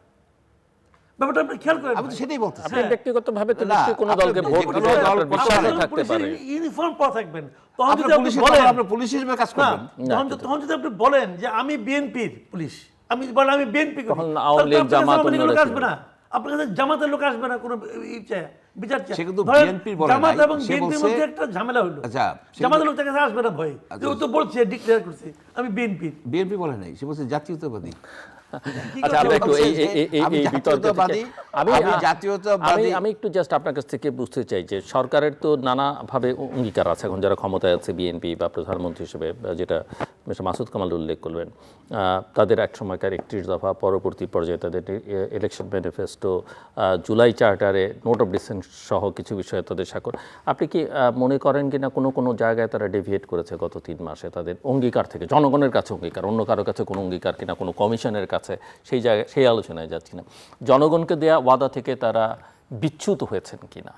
C: ব্যাপারটা আপনি খেয়াল করেন।
B: আমি তো সেটাই বলতেছি।
A: আপনি ব্যক্তিগতভাবে তো
B: না,
A: নিশ্চয়ই কোনো
B: আপনি
A: দলকে ভোট
B: কোনো
A: দিবেন,
B: দল
A: আপনার বিশ্বাসও থাকতে পারে।
C: ইউনিফর্ম পরা থাকবেন, তখন
B: আপনি
C: যদি আপনি
B: পুলিশের
C: বলেন,
B: আপনি পুলিশ হিসেবে কাজ
C: না,
B: করবেন।
C: তখন যদি আপনি বলেন যে আমি বিএনপির পুলিশ, আমি বলেন আমি বিএনপি করি,
A: তখন আওয়ামী লীগ, জামাত,
C: লোক
A: অন্যরা
C: আসবে না, আপনার কাছে জামাতের লোক আসবে না, কোনো বিচার চায়।
B: সে কিন্তু
C: ধরেন,
B: BNP বলে
C: জামাত
B: নাই,
C: এবং
B: সে
C: বিএনপির
B: বলছে-
C: মধ্যে একটা ঝামেলা হলো,
B: আচ্ছা, সে
C: জামাতের লোক তার কাছে আসবে না ভয়,
B: আচ্ছা,
C: ও তো বলছে, ডিক্লেয়ার করছে আমি বিএনপির।
B: বিএনপি বলে নাই, সে বলছে জাতীয়তাবাদী।
A: আচ্ছা, আমরা একটু
B: আমি
A: এই বিতর্ক
B: জাতীয়তাবাদী, আমি জাতীয়তাবাদী।
A: আমি একটু জাস্ট আপনার কাছ থেকে বুঝতে চাই যে সরকারের তো নানাভাবে অঙ্গীকার আছে, এখন যারা ক্ষমতায় আছে বিএনপি বা প্রধানমন্ত্রী হিসেবে, যেটা মিস্টার মাসুদ কামাল উল্লেখ করলেন, তাদের এক সময়কার 31 দফা, পরবর্তী পর্যায়ে তাদের ইলেকশন ম্যানিফেস্টো, জুলাই চার্টারে নোট অফ ডিসেন্ট সহ কিছু বিষয়ে তাদের স্বাক্ষর। আপনি কি মনে করেন কিনা কোনো জায়গায় তারা ডেভিয়েট করেছে গত 3 মাসে তাদের অঙ্গীকার থেকে, জনগণের কাছে অঙ্গীকার, অন্য কারো কাছে কোনো অঙ্গীকার কিনা, কোনো কমিশনের কাছে, সেই জায়গায় সেই আলোচনায় যাচ্ছি না, জনগণকে দেয়া ওয়াদা থেকে তারা বিচ্যুত হয়েছেন কিনা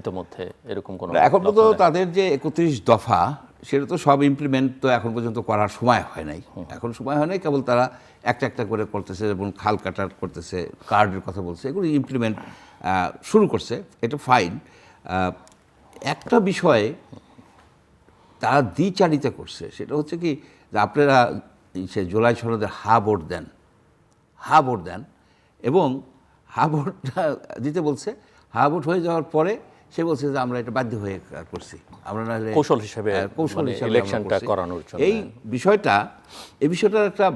A: ইতোমধ্যে, এরকম কোনো?
B: এখন পর্যন্ত তাদের যে 31 দফা, সেটা তো সব ইমপ্লিমেন্ট তো এখন পর্যন্ত করার সময় হয় নাই, এখন সময় হয় নাই, কেবল তারা একটা একটা করে করতেছে, এবং খাল কাটার করতেছে, কার্ডের কথা বলছে, এগুলো ইমপ্লিমেন্ট শুরু করছে, এটা ফাইন। একটা বিষয়ে তারা দ্বিচারিতা করছে, সেটা হচ্ছে কি, যে আপনারা সে জুলাই সনদের হা ভোট দেন, এবং হা ভোটটা দিতে বলছে, হা ভোট হয়ে যাওয়ার পরে সে বলছে যে আমরা এটা বাধ্য হয়ে করছি, আমরা নাহলে
A: কৌশল হিসেবে
B: কৌশল হিসেবে
A: ইলেকশনটা করানোর জন্য।
B: এই বিষয়টার একটা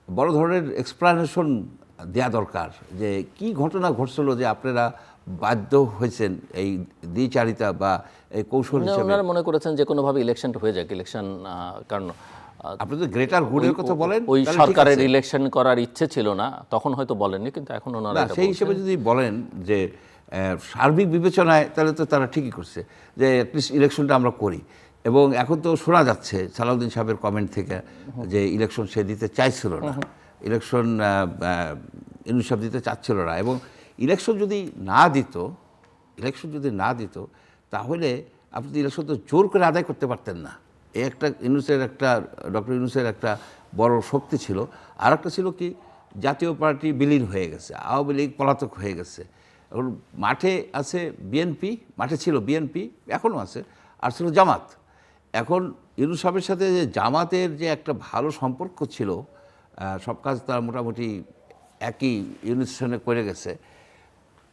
B: বড় ধরনের এক্সপ্লানেশন দেয়া দরকার, যে কি ঘটনা ঘটছিল যে আপনারা বাধ্য হয়েছেন এই দ্বিচারিতা বা এই কৌশল হিসেবে।
A: ওনারা মনে করেছেন যে কোনোভাবে ইলেকশনটা হয়ে যাক, ইলেকশন, কারণ
B: আপনি যদি গ্রেটার গুডের কথা বলেন,
A: ওই
B: তাহলে ঠিক
A: সরকারের
B: আছে।
A: ইলেকশন করার ইচ্ছে ছিল না, তখন হয়তো বলেননি, কিন্তু এখন ওনারা
B: না,
A: এটা
B: সেই
A: বলছেন।
B: হিসেবে যদি বলেন যে সার্বিক বিবেচনায়, তাহলে তো তারা ঠিকই করছে যে অ্যাটলিস্ট ইলেকশনটা আমরা করি। এবং এখন তো শোনা যাচ্ছে সালাউদ্দিন সাহেবের কমেন্ট থেকে যে ইলেকশন সে দিতে চাইছিল না, ইলেকশন ইউনূস সাহেব দিতে চাচ্ছিল না, এবং ইলেকশন যদি না দিত তাহলে আপনি ইলেকশন তো জোর করে আদায় করতে পারতেন না। এই একটা ডক্টর ইউনূসের একটা বড় শক্তি ছিল। আর একটা ছিল কি, জাতীয় পার্টি বিলীন হয়ে গেছে, আওয়ামী লীগ পলাতক হয়ে গেছে, এখন মাঠে আছে বিএনপি, মাঠে ছিল বিএনপি, এখনও আছে, আর ছিল জামাত। এখন ইউনূস সাহেবের সাথে যে জামাতের যে একটা ভালো সম্পর্ক ছিল, সব কাজ তার মোটামুটি একই ইউনিসনে করে গেছে।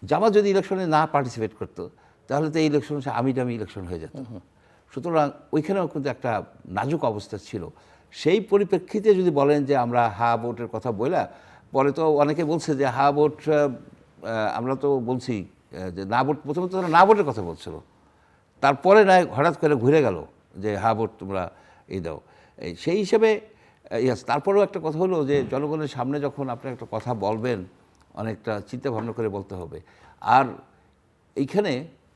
B: জামাত যদি ইলেকশনে না পার্টিসিপেট করতো তাহলে তো এই ইলেকশন আমি দামি ইলেকশন হয়ে যেত। সুতরাং ওইখানেও কিন্তু একটা নাজুক অবস্থা ছিল। সেই পরিপ্রেক্ষিতে যদি বলেন যে আমরা হা ভোটের কথা বলা, পরে তো অনেকে বলছে যে হা ভোট, আমরা তো বলছি যে না ভোট, প্রথমে তো না ভোটের কথা বলছিল, তারপরে না হঠাৎ করে ঘুরে গেল যে হা ভোট তোমরা এই দাও। সেই হিসেবে ইয়াস, তারপরেও একটা কথা হলো যে জনগণের সামনে যখন আপনি একটা কথা বলবেন অনেকটা চিন্তা ভাবনা করে বলতে হবে। আর এইখানে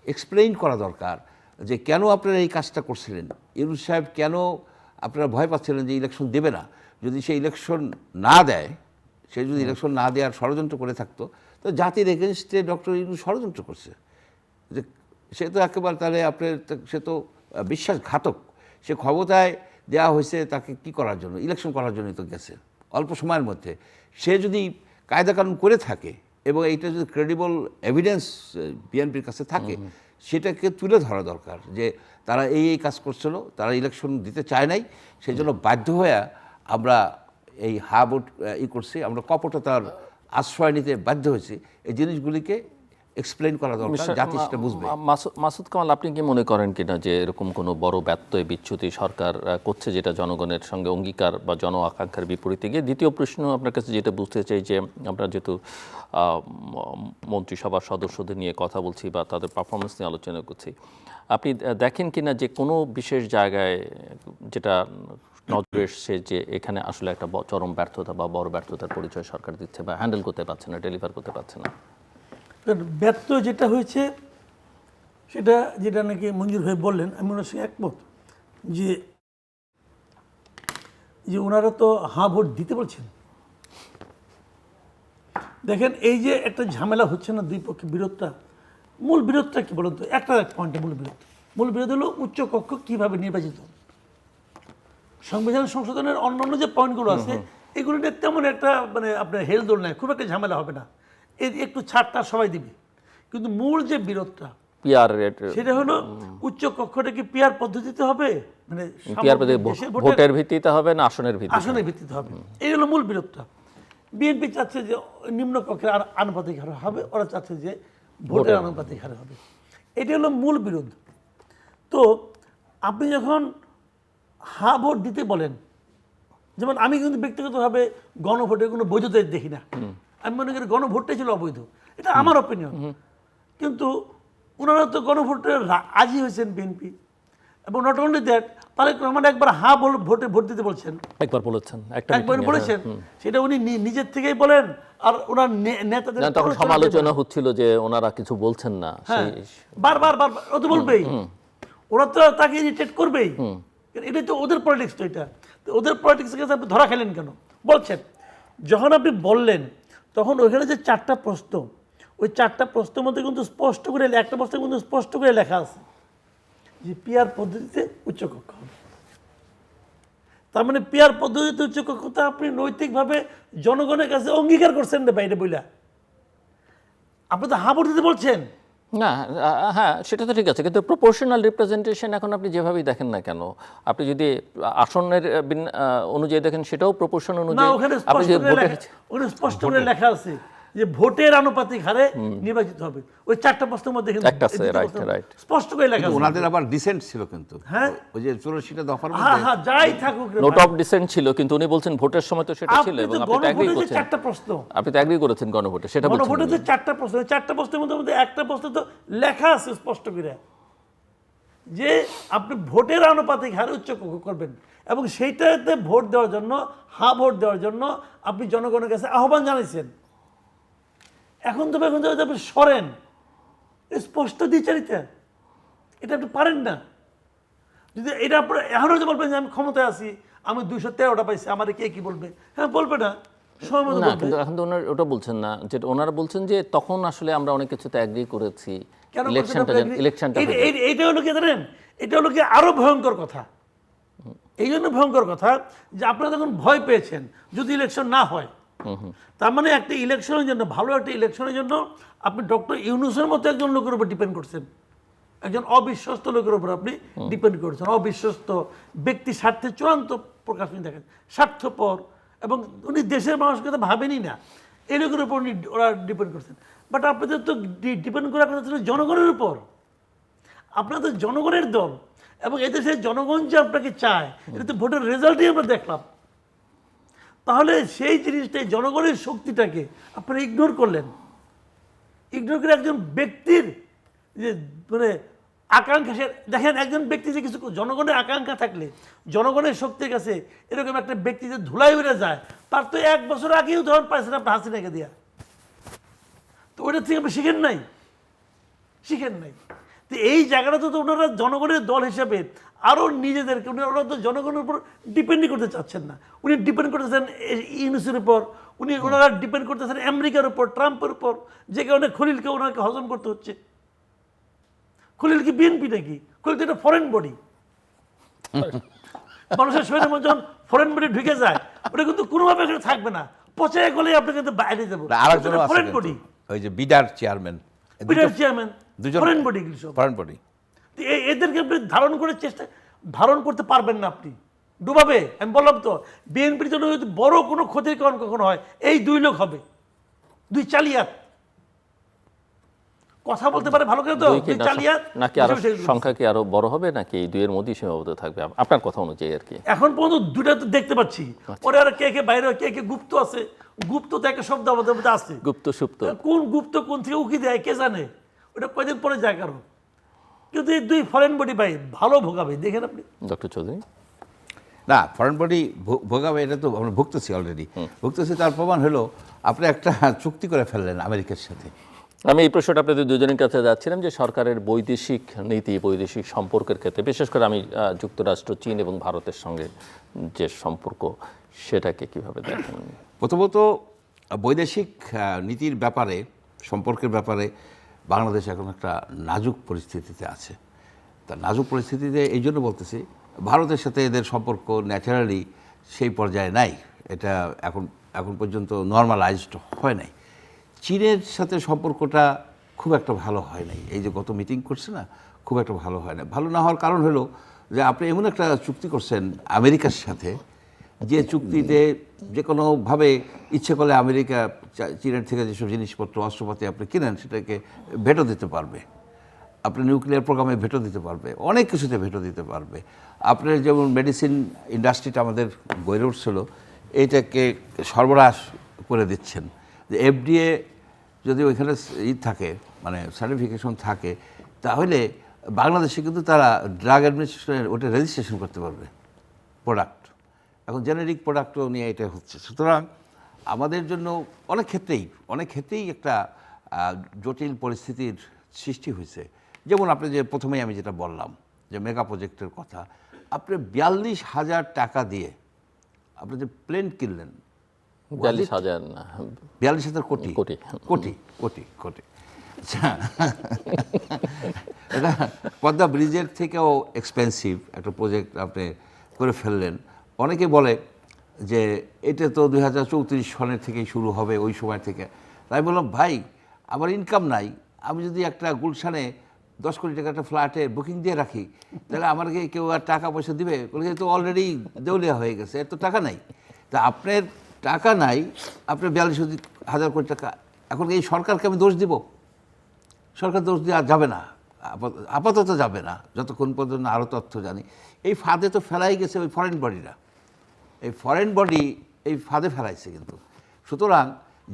B: এক্সপ্লেইন করা দরকার যে কেন আপনারা এই কাজটা করছিলেন, ইউনূস সাহেব কেন আপনারা ভয় পাচ্ছিলেন যে ইলেকশন দেবে না। যদি সে ইলেকশন না দেয়, সে যদি ইলেকশন না দেওয়ার ষড়যন্ত্র করে থাকতো, তো জাতির এগেনস্টে ডক্টর ইউনূস ষড়যন্ত্র করছে, যে সে তো একেবারে তাহলে আপনার, সে তো বিশ্বাসঘাতক। সে ক্ষমতায় দেওয়া হয়েছে তাকে কি করার জন্য, ইলেকশন করার জন্যই তো গেছে অল্প সময়ের মধ্যে। সে যদি কায়দাকানুন করে থাকে এবং এইটা যদি ক্রেডিবল এভিডেন্স বিএনপির কাছে থাকে, সেটাকে তুলে ধরা দরকার যে তারা এই কাজ করছিল, তারা ইলেকশন দিতে চায় নাই, সেই জন্য বাধ্য হয়ে আমরা এই হা ভোট করছি, আমরা কপটতার আশ্রয় নিতে বাধ্য হয়েছি। এই জিনিসগুলিকে এক্সপ্লেইন করা দরকার, জাতি সেটা বুঝবে।
A: মাসুদ কামাল, আপনি কি মনে করেন কিনা যে এরকম কোনো বড় ব্যত্যয় বিচ্যুতি সরকার করছে যেটা জনগণের সঙ্গে অঙ্গীকার বা জন আকাঙ্ক্ষার বিপরীতে গিয়ে? দ্বিতীয় প্রশ্ন আপনার কাছে যেটা বুঝতে চাই যে আমরা যেহেতু মন্ত্রিসভার সদস্যদের নিয়ে কথা বলছি বা তাদের পারফরমেন্স নিয়ে আলোচনা করছি, আপনি দেখেন কিনা যে কোনো বিশেষ জায়গায় যেটা নজরে এসছে যে এখানে আসলে একটা চরম ব্যর্থতা বা বড় ব্যর্থতার পরিচয় সরকার দিচ্ছে বা হ্যান্ডেল করতে পারছে না, ডেলিভার করতে পারছে না?
C: ব্যর্থ যেটা হয়েছে সেটা, যেটা নাকি মঞ্জুর ভাই বললেন, আমি ওনার সঙ্গে একমত যে যে ওনারা তো হাঁ ভোট দিতে বলছেন। দেখেন এই যে একটা ঝামেলা হচ্ছে না দুই পক্ষে, বিরোধটা, মূল বিরোধটা কি বলুন তো? একটা পয়েন্টে মূল বিরোধ হলো উচ্চ কক্ষ কীভাবে নির্বাচিত হবে। সংবিধান সংশোধনের অন্যান্য যে পয়েন্টগুলো আছে এগুলো নিয়ে তেমন একটা মানে আপনার হেলদোল নাই, খুব একটা ঝামেলা হবে না, এর একটু ছাড়টা সবাই দিবে। কিন্তু মূল যে বিরোধটা
A: পিআর
C: সেটা হলো উচ্চ কক্ষটা কি পিআর পদ্ধতিতে হবে, মানে
A: পিআর ভোটের ভিত্তিতে হবে না আসনের ভিত্তিতে?
C: আসনের ভিত্তিতে হবে। এই হলো মূল বিরোধটা। বিএনপি চাচ্ছে যে নিম্ন কক্ষের আনুপাতিক হারে হবে, ওরা চাচ্ছে যে ভোটের আনুপাতিক হারে হবে। এটা হলো মূল বিরোধ। তো আপনি যখন হা ভোট দিতে বলেন, যেমন আমি কিন্তু ব্যক্তিগতভাবে গণভোটের কোনো বৈধতা দেখি না। আমি মনে করি গণভোটটাই ছিল অবৈধ, এটা আমার অপিনিয়ন। কিন্তু ওনারা তো গণভোটে রাজি হয়েছেন বিএনপি, এবং not only that, Tarique Rahman একবার হা ভোটে ভোট দিতে বলছেন,
A: একবার বলেছেন,
C: একবার বলেছেন, সেটা উনি নিজের থেকেই বলেন। আর ওনার নেতাদের
A: তখন সমালোচনা হচ্ছিল যে ওনারা কিছু বলছেন না,
C: বারবার ও তো বলবেই, ওরা তো তাকে ইরিটেট করবেই, এটাই তো ওদের পলিটিক্স। তো এটা ওদের পলিটিক্সের কাছে আপনি ধরা খেলেন কেন বলছেন? যখন আপনি বললেন তখন ওইখানে যে চারটা প্রশ্ন, ওই চারটা প্রশ্নের মধ্যে কিন্তু স্পষ্ট করে, একটা প্রশ্নে কিন্তু স্পষ্ট করে লেখা আছে যে পিআর পদ্ধতিতে উচ্চকক্ষ হবে। তার মানে পিআর পদ্ধতিতে উচ্চকক্ষতা আপনি নৈতিকভাবে জনগণের কাছে অঙ্গীকার করছেন না বাইরে বইলা, আপনি তো হা ভোট দিতে বলছেন
A: না। হ্যাঁ, সেটা তো ঠিক আছে, কিন্তু প্রপোর্শনাল রিপ্রেজেন্টেশন এখন আপনি যেভাবেই দেখেন না কেন, আপনি যদি আসনের অনুযায়ী দেখেন সেটাও প্রপোর্শন
C: না।
A: অনুযায়ী।
C: ওখানে স্পষ্ট করে লেখা আছে যে ভোটের আনুপাতিক হারে নির্বাচিত হবে। ওই চারটা প্রশ্নের মধ্যে স্পষ্ট করে লেখা আছে।
B: ওনাদের আবার ডিসেন্ট ছিল কিন্তু, হ্যাঁ, ওই যে 84টা দফার মধ্যে
C: হ্যাঁ যাই থাকুক,
A: নোট অফ ডিসেন্ট ছিল, কিন্তু উনি বলছেন ভোটের সময় তো সেটা ছিল, এবং আপনি তো এগ্রি করেছেন।
C: চারটা প্রশ্ন
A: আপনি তো এগ্রি করেছেন গণভোটে, সেটা বলছেন।
C: গণভোটে যে চারটা প্রশ্ন, চারটা প্রশ্নের মধ্যে একটা প্রশ্ন তো লেখা আছে স্পষ্ট করে যে আপনি ভোটের আনুপাতিক হারে উচ্চকক্ষ করবেন, এবং সেইটাতে ভোট দেওয়ার জন্য, হা ভোট দেওয়ার জন্য আপনি জনগণের কাছে আহ্বান জানাইছেন। এখন তো আপনি সরেন, স্পষ্ট দ্বিচারিতা, এটা আপনি পারেন না। যদি এটা আপনার এখনও যদি বলবেন যে আমি ক্ষমতায় আছি, আমি 213টা পাইছি, আমার কে কি বলবে? হ্যাঁ বলবে না, সময় মতো বলবে।
A: কিন্তু এখন তো ওটা বলছেন না, যেটা ওনারা বলছেন যে তখন আসলে আমরা অনেক কিছুতে এগ্রি করেছি। ইলেকশনটা
C: এইটা হলো কি জানেন, এটা হলো কি আরো ভয়ঙ্কর কথা। এই জন্য ভয়ঙ্কর কথা যে আপনারা যখন ভয় পেয়েছেন যদি ইলেকশন না হয়, তার মানে একটা ইলেকশনের জন্য, ভালো একটা ইলেকশনের জন্য আপনি ডক্টর ইউনূসের মতো একজন লোকের উপর ডিপেন্ড করছেন, একজন অবিশ্বস্ত লোকের উপর আপনি ডিপেন্ড করছেন। অবিশ্বস্ত ব্যক্তি স্বার্থে চূড়ান্ত প্রকাশ উনি দেখেন, স্বার্থপর, এবং উনি দেশের মানুষকে তো ভাবেনই না, এই লোকের উপর ওরা ডিপেন্ড করছেন। বাট আপনাদের তো ডিপেন্ড করার কথা ছিল জনগণের উপর। আপনার তো জনগণের দল, এবং এদেশের জনগণ যে আপনাকে চায়, এটা তো ভোটের রেজাল্টই আমরা দেখলাম। তাহলে সেই জিনিসটাই, জনগণের শক্তিটাকে আপনারা ইগনোর করলেন। ইগনোর করে একজন ব্যক্তির যে মানে আকাঙ্ক্ষা, সে দেখেন একজন ব্যক্তি যে কিছু, জনগণের আকাঙ্ক্ষা থাকলে, জনগণের শক্তির কাছে এরকম একটা ব্যক্তি যে ধুলাই উড়ে যায়, তার তো 1 বছর আগেই উদাহরণ পাইছেন আপনার হাসিনাকে দিয়া। তো ওইটা থেকে আপনি শিখেন নাই, শিখেন নাই। তো এই জায়গাটা তো ওনারা জনগণের দল হিসেবে আরও নিজেদেরকে, ওরা তো জনগণের উপর ডিপেন্ডই করতে চাচ্ছেন না। উনি ডিপেন্ড করতেছেন ইউনূসের উপর, ওনারা ডিপেন্ড করতেছেন আমেরিকার উপর, ট্রাম্পের উপর, যে কারণে খলিলকে ওনাকে হজম করতে হচ্ছে। খলিল কি বিএনপি নাকি? খলিল তো একটা ফরেন বডি। মানুষের শরীরে যখন ফরেন বডি ঢুকে যায়, ওটা কিন্তু কোনোভাবে এখানে থাকবে না, পচে গেলে আপনাকে কিন্তু বাইরে যাবো। ফরেন বডি,
B: ওই যে বিডার chairman,
C: foreign body,
B: foreign body,
C: এদেরকে আপনি ধারণ করতে পারবেন না, আপনি ডুবাবে। আমি বললাম তো, বিএনপির জন্য যদি বড় কোনো ক্ষতির কারণ কখনো হয়, এই 2 লোক হবে, 2 চালিয়াত। কথা বলতে পারে ভালো করে, তো 2 চালিয়াত।
A: নাকি আরো সংখ্যা কি আরো বড় হবে, নাকি এই 2 এর মধ্যেই সীমাবদ্ধ থাকবে আপনার কথা অনুযায়ী আর কি?
C: এখন পর্যন্ত 2টা তো দেখতে পাচ্ছি। ওরা আর কে বাইরে, কে গুপ্ত আছে। গুপ্ত তো একটা শব্দ আমাদের মধ্যে আছে,
A: গুপ্ত সুপ্ত।
C: কোন গুপ্ত কোন থেকে উকি দেয় কে জানে, ওটা কয়দিন পরে যায় কারো। কিন্তু এই 2 ফরেন বডি ভাই ভালো ভোগাবে, দেখেন আপনি।
A: ডক্টর চৌধুরী,
B: না ফরেন বডি ভোগাবে, এটা তো আমরা ভুগতেছি অলরেডি, ভুগতেছি। তার প্রমাণ হলো আপনি একটা চুক্তি করে ফেললেন আমেরিকার সাথে।
A: আমি এই প্রশ্নটা আপনাদের দুজনের কাছে যাচ্ছিলাম যে সরকারের বৈদেশিক নীতি, বৈদেশিক সম্পর্কের ক্ষেত্রে, বিশেষ করে আমি যুক্তরাষ্ট্র, চীন এবং ভারতের সঙ্গে যে সম্পর্ক, সেটাকে কিভাবে দেখেন?
B: প্রথমত বৈদেশিক নীতির ব্যাপারে, সম্পর্কের ব্যাপারে বাংলাদেশ এখন একটা নাজুক পরিস্থিতিতে আছে। তা নাজুক পরিস্থিতিতে এই জন্য বলতেছি, ভারতের সাথে এদের সম্পর্ক ন্যাচারালি সেই পর্যায়ে নাই, এটা এখন পর্যন্ত নর্মালাইজড হয় নাই। চীনের সাথে সম্পর্কটা খুব একটা ভালো হয় নাই, এই যে গত মিটিং করছে না, খুব একটা ভালো হয় না। ভালো না হওয়ার কারণ হলো যে আপনি এমন একটা চুক্তি করছেন আমেরিকার সাথে, যে চুক্তিতে যে কোনোভাবে ইচ্ছে করলে আমেরিকা চীনের থেকে যেসব জিনিসপত্র, অস্ত্রপাতি আপনি কিনেন, সেটাকে ভেটো দিতে পারবে। আপনি নিউক্লিয়ার প্রোগ্রামে ভেটো দিতে পারবে, অনেক কিছুতে ভেটো দিতে পারবে। আপনার যেমন মেডিসিন ইন্ডাস্ট্রিটা আমাদের গড়ে উঠছিল, এইটাকে সরবরাহ করে দিচ্ছেন। যে এফডিএ যদি ওইখানে থাকে, মানে সার্টিফিকেশন থাকে, তাহলে বাংলাদেশে কিন্তু তারা ড্রাগ অ্যাডমিনিস্ট্রেশনের ওটা রেজিস্ট্রেশন করতে পারবে প্রোডাক্ট। এখন জেনেরিক প্রোডাক্টও নিয়ে এটা হচ্ছে। সুতরাং আমাদের জন্য অনেক ক্ষেত্রেই একটা জটিল পরিস্থিতির সৃষ্টি হয়েছে। যেমন আপনি যে প্রথমেই আমি যেটা বললাম যে মেগা প্রজেক্টের কথা, আপনি 42,000 টাকা দিয়ে আপনি যে প্লেন কিনলেন,
A: 42,000 না,
B: 42,000 কোটি
A: কোটি
B: কোটি কোটি কোটি আচ্ছা, এটা পদ্মা ব্রিজের থেকেও এক্সপেন্সিভ একটা প্রজেক্ট আপনি করে ফেললেন। অনেকে বলে যে এটা তো 2034 সনের থেকেই শুরু হবে, ওই সময় থেকে। তাই বললাম, ভাই আমার ইনকাম নাই, আমি যদি একটা গুলশানে 10 কোটি টাকা একটা ফ্ল্যাটে বুকিং দিয়ে রাখি, তাহলে আমাকে কেউ আর টাকা পয়সা দিবে? তো অলরেডি দেউলিয়া হয়ে গেছে, এত টাকা নাই। তা আপনার টাকা নাই, আপনার 42,000 কোটি টাকা। এখন এই সরকারকে আমি দোষ দিব? সরকার দোষ দেওয়া যাবে না, আপাতত যাবে না, যতক্ষণ পর্যন্ত আরও তথ্য জানি। এই ফাঁদে তো ফেলাই গেছে ওই ফরেন বডিরা, এই ফরেন বডি এই ফাঁদে ফেলাইছে কিন্তু। সুতরাং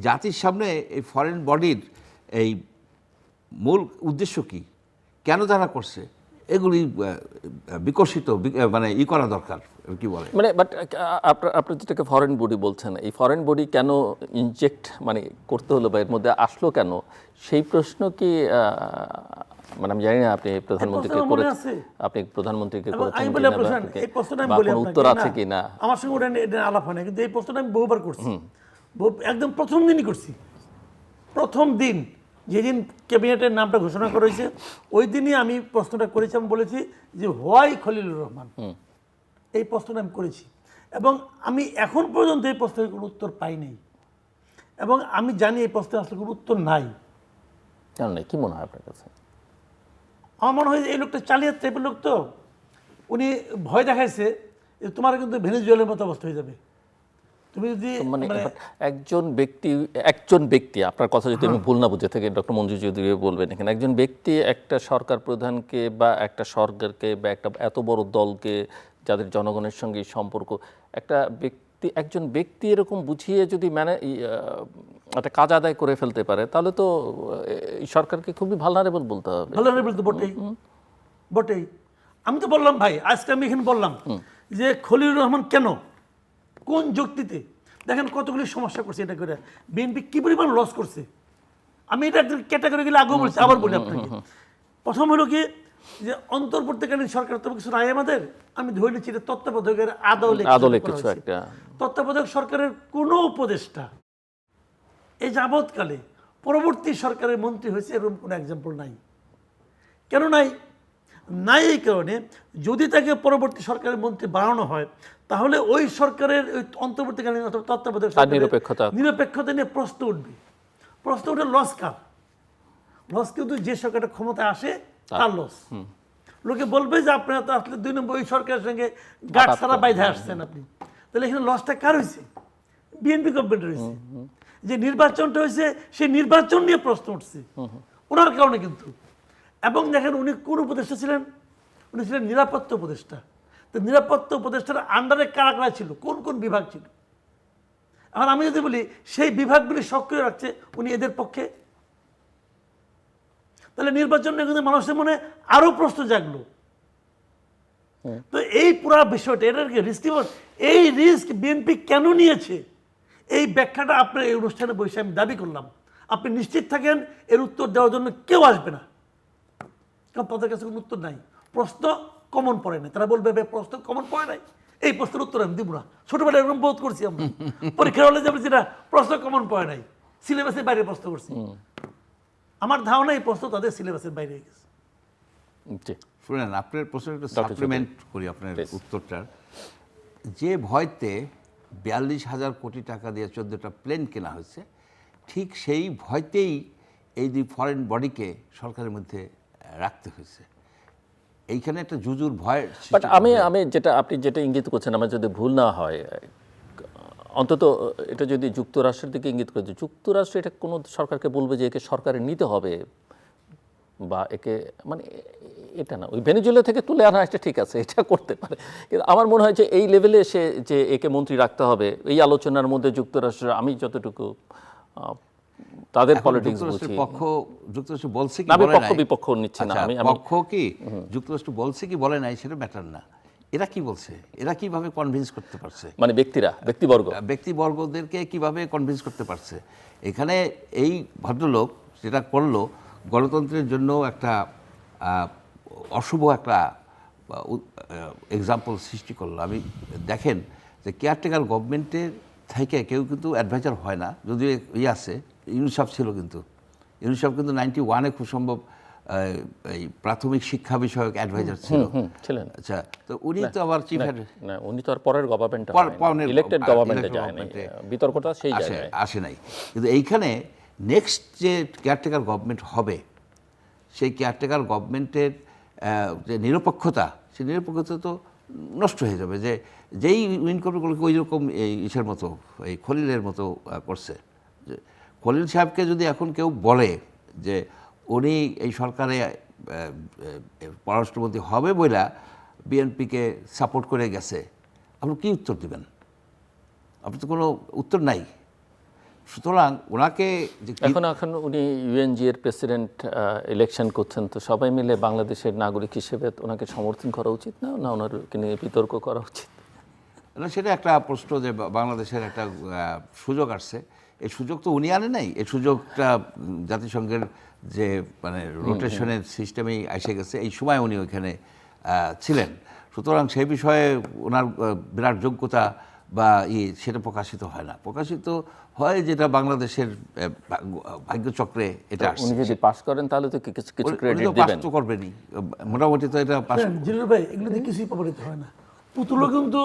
B: জাতির সামনে এই ফরেন বডির এই মূল উদ্দেশ্য কি, কেন তারা করছে, এগুলি বিকশিত মানে করা দরকার, কি বলে
A: মানে। বাট আপনার যেটাকে ফরেন বডি বলছেন, এই ফরেন বডি কেন ইনজেক্ট মানে করতে হলো বা এর মধ্যে আসলো কেন, সেই প্রশ্ন কি মানে আমি জানি না আপনি প্রধানমন্ত্রীকে করেছেন, আপনি প্রধানমন্ত্রীকে করেছেন বা কোনো উত্তর আছে কি না?
C: আমার সঙ্গে ওটা আলাপ হয় না, কিন্তু এই প্রশ্নটা আমি বহুবার করছি, একদম প্রথম দিনই করছি। প্রথম দিন যেদিন ক্যাবিনেটের নামটা ঘোষণা করা হয়েছে, ওই দিনই আমি প্রশ্নটা করেছি। আমি বলেছি যে হোয়াই খলিলুর রহমান, এই প্রশ্নটা আমি করেছি, এবং আমি এখন পর্যন্ত এই প্রশ্নের কোনো উত্তর পাই নাই। এবং আমি জানি এই প্রশ্নের আসলে কোনো উত্তর নাই।
A: কেন নেই, কি মনে হয় আপনার কাছে?
C: আমার মনে হয় যে এই লোকটা চালিয়ে টাইপের লোক, তো উনি ভয় দেখাইছে যে তোমার কিন্তু ভেনেজুয়েলার মতো অবস্থা হয়ে যাবে তুমি যদি
A: মানে একজন ব্যক্তি আপনার কথা যদি আমি ভুল না বুঝে থাকি, ডক্টর মঞ্জু চৌধুরী বলবেন এখানে, একজন ব্যক্তি একটা সরকার প্রধানকে বা একটা সরকারকে বা একটা এত বড় দলকে যাদের জনগণের সঙ্গে সম্পর্ক, একজন ব্যক্তি এরকম বুঝিয়ে যদি একটা কাজ আদায় করে ফেলতে পারে, তাহলে তো এই সরকারকে খুবই ভালনারেবল বলতে হবে।
C: ভালনারেবল তো বটেই। আমি তো বললাম ভাই, আজকে আমি এখানে বললাম যে খলিলুর রহমান কেন, কোন যুক্তিতে, দেখেন কতগুলি সমস্যা করছে এটা করে, বিএনপি কি পরিমাণ লস করছে। আমি এটা ক্যাটাগরি গেলে আগেও বলছি, আবার বলি আপনাকে। প্রথম হলো কি যে অন্তর্বর্তীকালীন সরকার তো কিছু নাই আমাদের, আমি ধরে নিচ্ছি এটা তত্ত্বাবধায়কের আদলে
A: কিছু একটা।
C: তত্ত্বাবধায়ক সরকারের কোনো উপদেষ্টা এই যাবৎকালে পরবর্তী সরকারের মন্ত্রী হয়েছে এরকম কোনো এক্সাম্পল নাই। কেন নাই? এই কারণে যদি তাকে পরবর্তী সরকারের মন্ত্রী বানানো হয়, তাহলে ওই সরকারের ওই অন্তর্বর্তীকালীন অথবা তত্ত্বাবধায়ক নিরপেক্ষতা নিয়ে প্রশ্ন উঠবে। প্রশ্ন উঠে লস কার? লস কিন্তু যে সরকারটা ক্ষমতায় আসে তার লস। লোকে বলবে যে আপনারা তো আসলে 2 নম্বর ওই সরকারের সঙ্গে গাছ ছাড়া বাইধে আসছেন আপনি, তাহলে এখানে লসটা কার হয়েছে? বিএনপি গভর্নমেন্টের হয়েছে। যে নির্বাচনটা হয়েছে সেই নির্বাচন নিয়ে প্রশ্ন উঠছে ওনার কারণে কিন্তু। এবং দেখেন উনি কোন উপদেষ্টা ছিলেন? উনি ছিলেন নিরাপত্তা উপদেষ্টা। তো নিরাপত্তা উপদেষ্টার আন্ডারে কারা কারা ছিল, কোন কোন বিভাগ ছিল? এখন আমি যদি বলি সেই বিভাগগুলি সক্রিয় রাখছে উনি এদের পক্ষে, তাহলে নির্বাচন নিয়ে কিন্তু মানুষের মনে আরো প্রশ্ন জাগলো। তো এই পুরো বিষয়টা, এটার রিস্ক, এই রিস্ক বিএনপি কেন নিয়েছে, এই ব্যাখ্যাটা আপনার এই অনুষ্ঠানে বসে আমি দাবি করলাম। আপনি নিশ্চিত থাকেন এর উত্তর দেওয়ার জন্য কেউ আসবে না, কারণ তাদের কাছে কোনো উত্তর নাই। প্রশ্ন কমন পড়ে নাই, তারা বলবে প্রশ্ন কমন পড়ে নাই, এই প্রশ্নের উত্তর আমি দিব না। ছোটবেলায় এরকম বোধ করছি আমরা, পরীক্ষার হলে যাবে যেটা প্রশ্ন কমন পড়ে নাই, সিলেবাসের বাইরে প্রশ্ন করছি। আমার ধারণা এই প্রশ্ন তাদের সিলেবাসের বাইরে হয়ে গেছে।
B: শুনেন, আপনার প্রশ্নের একটু সাপ্লিমেন্ট করি আপনার উত্তরটার। যে ভয়তে 42,000 কোটি টাকা দিয়ে 14টা প্লেন কেনা হয়েছে, ঠিক সেই ভয়তেই এই 2 ফরেন বডিকে সরকারের মধ্যে রাখতে হয়েছে। এইখানে একটা জুজুর ভয়।
A: বাট আমি যেটা আপনি যেটা ইঙ্গিত করছেন, আমার যদি ভুল না হয়, অন্তত এটা যদি যুক্তরাষ্ট্রের দিকে ইঙ্গিত করে, যুক্তরাষ্ট্র এটা কোনো সরকারকে বলবে যে একে সরকারে নিতে হবে বা একে, মানে এটা না, ওই ভেনেজুয়েলা থেকে তুলে আনা একটা ঠিক আছে, এটা করতে পারে। কিন্তু আমার মনে হয় যে এই লেভেলে এসে যে একে মন্ত্রী রাখতে হবে, এই আলোচনার মধ্যে যুক্তরাষ্ট্র, আমি যতটুকু তাদের পলিটিক্স বুঝি,
B: যুক্তরাষ্ট্র বলছে কি
A: আমি
B: বলে
A: পক্ষ
B: নাই,
A: বিপক্ষ নিচ্ছি না, আমি
B: পক্ষ কি যুক্তরাষ্ট্র বলছে কি বলে নাই সেটা ম্যাটার না। এরা কি বলছে, এরা কিভাবে কনভিন্স করতে পারছে,
A: মানে ব্যক্তিবর্গদেরকে কিভাবে
B: কনভিন্স করতে পারছে। এখানে এই ভদ্রলোক যেটা করলো, গণতন্ত্রের জন্য একটা অশুভ একটা এক্সাম্পল সৃষ্টি করলো। আমি দেখেন যে কেয়ারটেকার গভর্নমেন্টের থেকে কেউ কিন্তু অ্যাডভাইজার হয় না, যদিও আছে, ইউনিসেফ ছিল, কিন্তু ইউনিসেফ কিন্তু 91-এ খুব সম্ভব এই প্রাথমিক শিক্ষা বিষয়ক অ্যাডভাইজার ছিলেন। আচ্ছা, তো উনি তো আবার চিফ
A: না, উনি তো আর পরের গভর্নমেন্টে ইলেক্টেড গভর্নমেন্টে যায়নি, বিতর্কটা সেই জায়গায়
B: আসে নাই। কিন্তু এইখানে নেক্সট যে কেয়ারটেকার গভর্নমেন্ট হবে, সেই কেয়ারটেকার গভর্নমেন্টের যে নিরপেক্ষতা, সেই নিরপেক্ষতা তো নষ্ট হয়ে যাবে। যেই উইন করবে ওই রকম এই ইসের মতো, এই খলিলের মতো করছে। যে খলিল সাহেবকে যদি এখন কেউ বলে যে উনি এই সরকারে পররাষ্ট্রমন্ত্রী হবে বইলা বিএনপিকে সাপোর্ট করে গেছে, আপনি কী উত্তর দেবেন? আপনি তো কোনো উত্তর নাই। সুতরাং ওনাকে
A: এখন উনি ইউএনজি এর প্রেসিডেন্ট ইলেকশন করছেন, তো সবাই মিলে বাংলাদেশের নাগরিক হিসেবে ওনাকে সমর্থন করা উচিত না, না ওনাকে নিয়ে বিতর্ক করা উচিত?
B: না, সেটা একটা প্রশ্ন যে বাংলাদেশের একটা সুযোগ আসছে, এই সুযোগ তো উনি আনে নাই, এই সুযোগটা জাতিসংঘের যে মানে রোটেশনের সিস্টেমেই এসে গেছে, এই সময় উনি ওইখানে ছিলেন। সুতরাং সেই বিষয়ে ওনার বিরাট যোগ্যতা বা সেটা প্রকাশিত হয় না, প্রকাশিত হয় যেটা বাংলাদেশের ভাগ্যচক্রে এটা আসছে।
A: উনি যদি পাস করেন তাহলে তো কিছু ক্রেডিট দিবেন,
B: পাস তো করবেনই মোটামুটি, তো এটা পাস।
C: জিলুর ভাই, এগুলো কিছুই প্রমাণিত হয় না। পুতুলও কিন্তু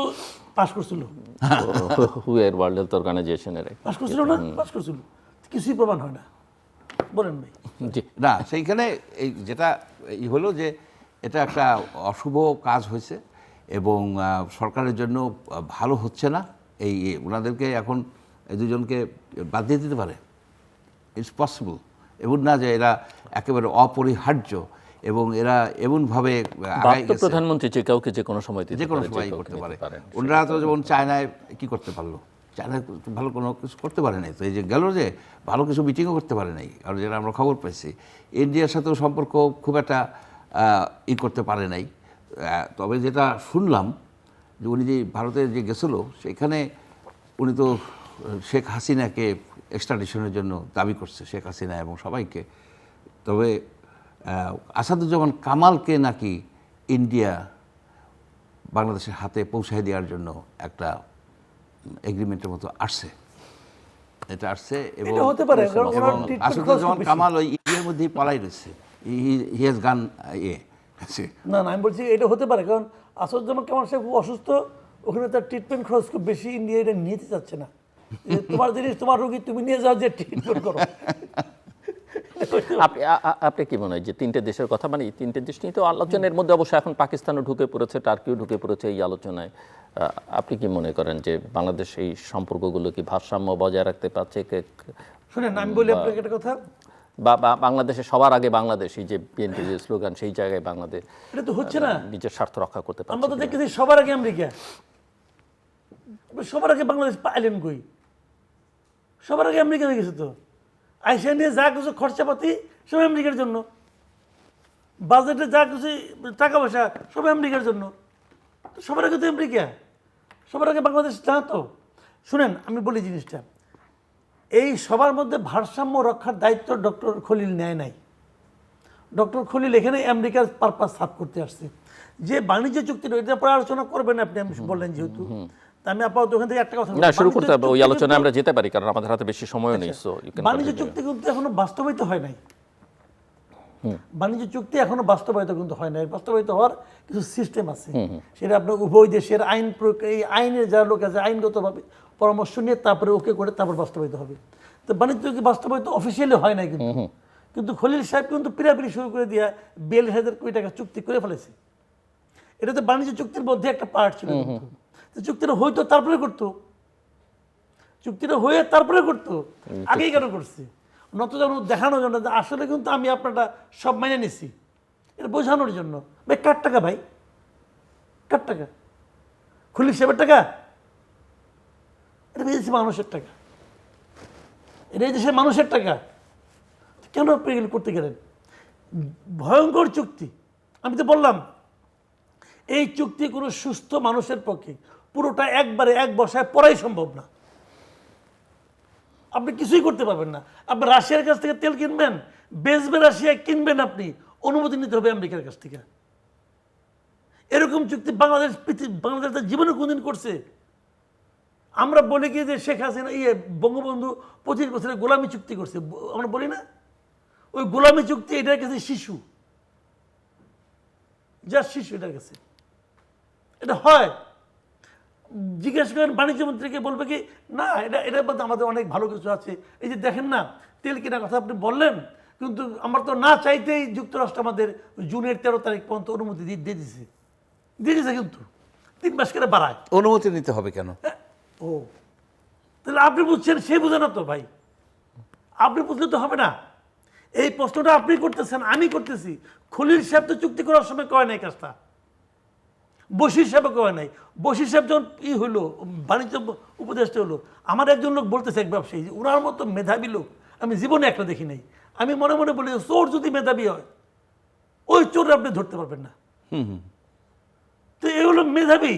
C: পাশ করছিল,
A: হুয়ের ওয়ার্ল্ড হেলথ অর্গানাইজেশনের
C: পাশ করছিল না, পাশ করছিল, কিছুই প্রমাণ হয় না। বলেন ভাই।
A: জি
B: না, সেইখানে এই যেটা হলো যে এটা একটা অশুভ কাজ হয়েছে এবং সরকারের জন্য ভালো হচ্ছে না। এই ওনাদেরকে এখন এই দুজনকে বাদ দিয়ে দিতে পারে, ইটস পসিবল। এমন না যে এরা একেবারে অপরিহার্য এবং এরা এমনভাবে আগায় গেছে,
A: প্রধানমন্ত্রী যে কাউকে যে কোনো সময়
B: যে কোনো সময় করতে পারে। ওনারা তো যেমন চায়নায় কি করতে পারলো, চায়নায় ভালো কোনো কিছু করতে পারে নাই, তো এই যে গেল যে ভালো কিছু মিটিংও করতে পারে নাই, আর যেটা আমরা খবর পাইছি ইন্ডিয়ার সাথেও সম্পর্ক খুব একটা করতে পারে নাই। তবে যেটা শুনলাম যে উনি যে ভারতে যে গেছিলো সেখানে উনি তো শেখ হাসিনাকে এক্সট্রাডিশনের জন্য দাবি করছে, শেখ হাসিনা এবং সবাইকে। তবে আসাদুজ্জামান কামালকে নাকি ইন্ডিয়া বাংলাদেশের হাতে পৌঁছায় দেওয়ার জন্য একটা এগ্রিমেন্টের মতো আসছে, এটা আসছে। এবং
C: এটা হতে পারে, কারণ ওনার treatment
B: আসাদুজ্জামান
C: খরচ বেশি।
B: কামাল ওই ইয়ের মধ্যেই পালাই রয়েছে, হি হ্যাজ গান
C: না না, আমি বলছি এটা হতে পারে, কারণ আসাদুজ্জামান কামাল সাহেব খুব অসুস্থ, ওখানে তার ট্রিটমেন্ট খরচ খুব বেশি, ইন্ডিয়া এটা নিতে চাচ্ছে না। যে তোমার জিনিস, তোমার রোগী, তুমি নিয়ে যাও, যে ট্রিটমেন্ট করো।
A: আপনি কি মনে হয় যে তিনটে দেশের কথা, মানে এই তিনটে দেশ নিয়ে তো আলোচনার মধ্যে অবশ্য এখন পাকিস্তানও ঢুকে পড়েছে, টার্কিও ঢুকে পড়েছে এই আলোচনায়। আপনি কি মনে করেন যে বাংলাদেশ এই সম্পর্কগুলো কি ভারসাম্য বজায় রাখতে পারছে?
C: শুনেন, আমি বলি আপনাকে একটা কথা,
A: বা বাংলাদেশে সবার আগে বাংলাদেশ, এই যে বিএনপি যে স্লোগান, সেই জায়গায় বাংলাদেশ
C: এটা তো হচ্ছে না।
A: নিজের স্বার্থ রক্ষা করতে পারছে
C: আমরা তো
A: কিনা?
C: দেখতেছি সবার আগে আমেরিকা, সবার আগে বাংলাদেশ পাইলেন কই? সবার আগে আমেরিকা হয়ে গেছে তো। আইসা নিয়ে যা কিছু খরচাপাতি সব আমেরিকার জন্য, বাজেটে যা কিছু টাকা পয়সা সব আমেরিকার জন্য। তো সবার আগে তো আমেরিকা, সবার আগে বাংলাদেশ না তো। শুনেন, আমি বলি জিনিসটা, এই সবার মধ্যে ভারসাম্য রক্ষার দায়িত্ব ডক্টর খলিল নেয় নাই। ডক্টর খলিল এখানে আমেরিকার পারপাস সার্ভ করতে আসছে। যে বাণিজ্য চুক্তিটা, এটা পরে আলোচনা করবেন আপনি, আমি বললেন যেহেতু, তা আমি আপাতত ওখান থেকে একটা কথা
A: না, শুরু করতে হবে, ওই
C: বাণিজ্য
A: আলোচনায়
C: চুক্তি
A: আমরা যেতে পারি, কারণ আমাদের হাতে বেশি সময়ও নেই। সো
C: বাণিজ্য চুক্তি কিন্তু এখনো বাস্তবায়িত হয় নাই। বাণিজ্য চুক্তি এখনো বাস্তবায়িত কিন্তু হয় নাই। বাস্তবায়িত হওয়ার কিছু সিস্টেম আছে, সেটা আপনার উভয় দেশের আইন প্রয়োগ, এই আইনের যারা লোক আছে আইনগতভাবে পরামর্শ নিয়ে তারপরে ওকে করে তারপর বাস্তবায়িত হবে। তো বাণিজ্য চুক্তি বাস্তবায়িত অফিসিয়ালি হয় নাই কিন্তু। কিন্তু খলিল সাহেব কিন্তু পিরাপিরি শুরু করে দিয়া 42,000 কোটি টাকা চুক্তি করে ফেলেছে। এটা তো বাণিজ্য চুক্তির মধ্যে একটা পার্ট ছিল কিন্তু। তো চুক্তিটা হয়তো তারপরে করতো, চুক্তিটা হয়ে তারপরে করতো, আগেই কেন করছে? নত যেন দেখানোর জন্য যে আসলে কিন্তু আমি আপনারটা সব মেনে নিছি, এটা বোঝানোর জন্য। ভাই কার টাকা, ভাই কার টাকা? খলিল সাহেবের টাকা? এটা বেশি মানুষের টাকা, এটা এই দেশের মানুষের টাকা। কেন আপনি এগুলো করতে গেলেন? ভয়ঙ্কর চুক্তি। আমি তো বললাম, এই চুক্তি কোনো সুস্থ মানুষের পক্ষে পুরোটা একবারে এক বসায় পড়াই সম্ভব না। আপনি কিছুই করতে পারবেন না। আপনি রাশিয়ার কাছ থেকে তেল কিনবেন, বেচবেন রাশিয়া, কিনবেন আপনি, অনুমতি নিতে হবে আমেরিকার কাছ থেকে। এরকম চুক্তি বাংলাদেশ তার জীবনে কোনদিন করছে? আমরা বলি কি যে শেখ হাসিনা বঙ্গবন্ধু 25 বছরের গোলামি চুক্তি করছে, আমরা বলি না? ওই গোলামি চুক্তি এটার কাছে শিশু, যা শিশু এটার কাছে। এটা হয়, জিজ্ঞেস করেন বাণিজ্য মন্ত্রীকে, বলবে কি না এটার মধ্যে আমাদের অনেক ভালো কিছু আছে। এই যে দেখেন না, তেল কেনার কথা আপনি বললেন, কিন্তু আমরা তো না চাইতেই যুক্তরাষ্ট্র আমাদের জুনের 13 তারিখ পর্যন্ত অনুমতি দিয়ে দিয়েছে কিন্তু 3 মাস করে বাড়ায়।
B: অনুমতি নিতে হবে কেন?
C: ও, তাহলে আপনি বুঝছেন, সে বুঝে না তো ভাই। আপনি বুঝলে তো হবে না। এই প্রশ্নটা আপনি করতেছেন, আমি করতেছি। খলিল সাহেব তো চুক্তি করার সময় কয় নাই কাজটা, বশির সাহেব কয় নাই। বশির সাহেব যখন হইলো বাণিজ্য উপদেষ্টা হলো, আমার একজন লোক বলতেছে, এক ব্যবসায়ী, ওনার মতো মেধাবী লোক আমি জীবনে একটা দেখি নাই। আমি মনে মনে বলি, চোর যদি মেধাবী হয়, ওই চোর আপনি ধরতে পারবেন না। তো এগুলো মেধাবী,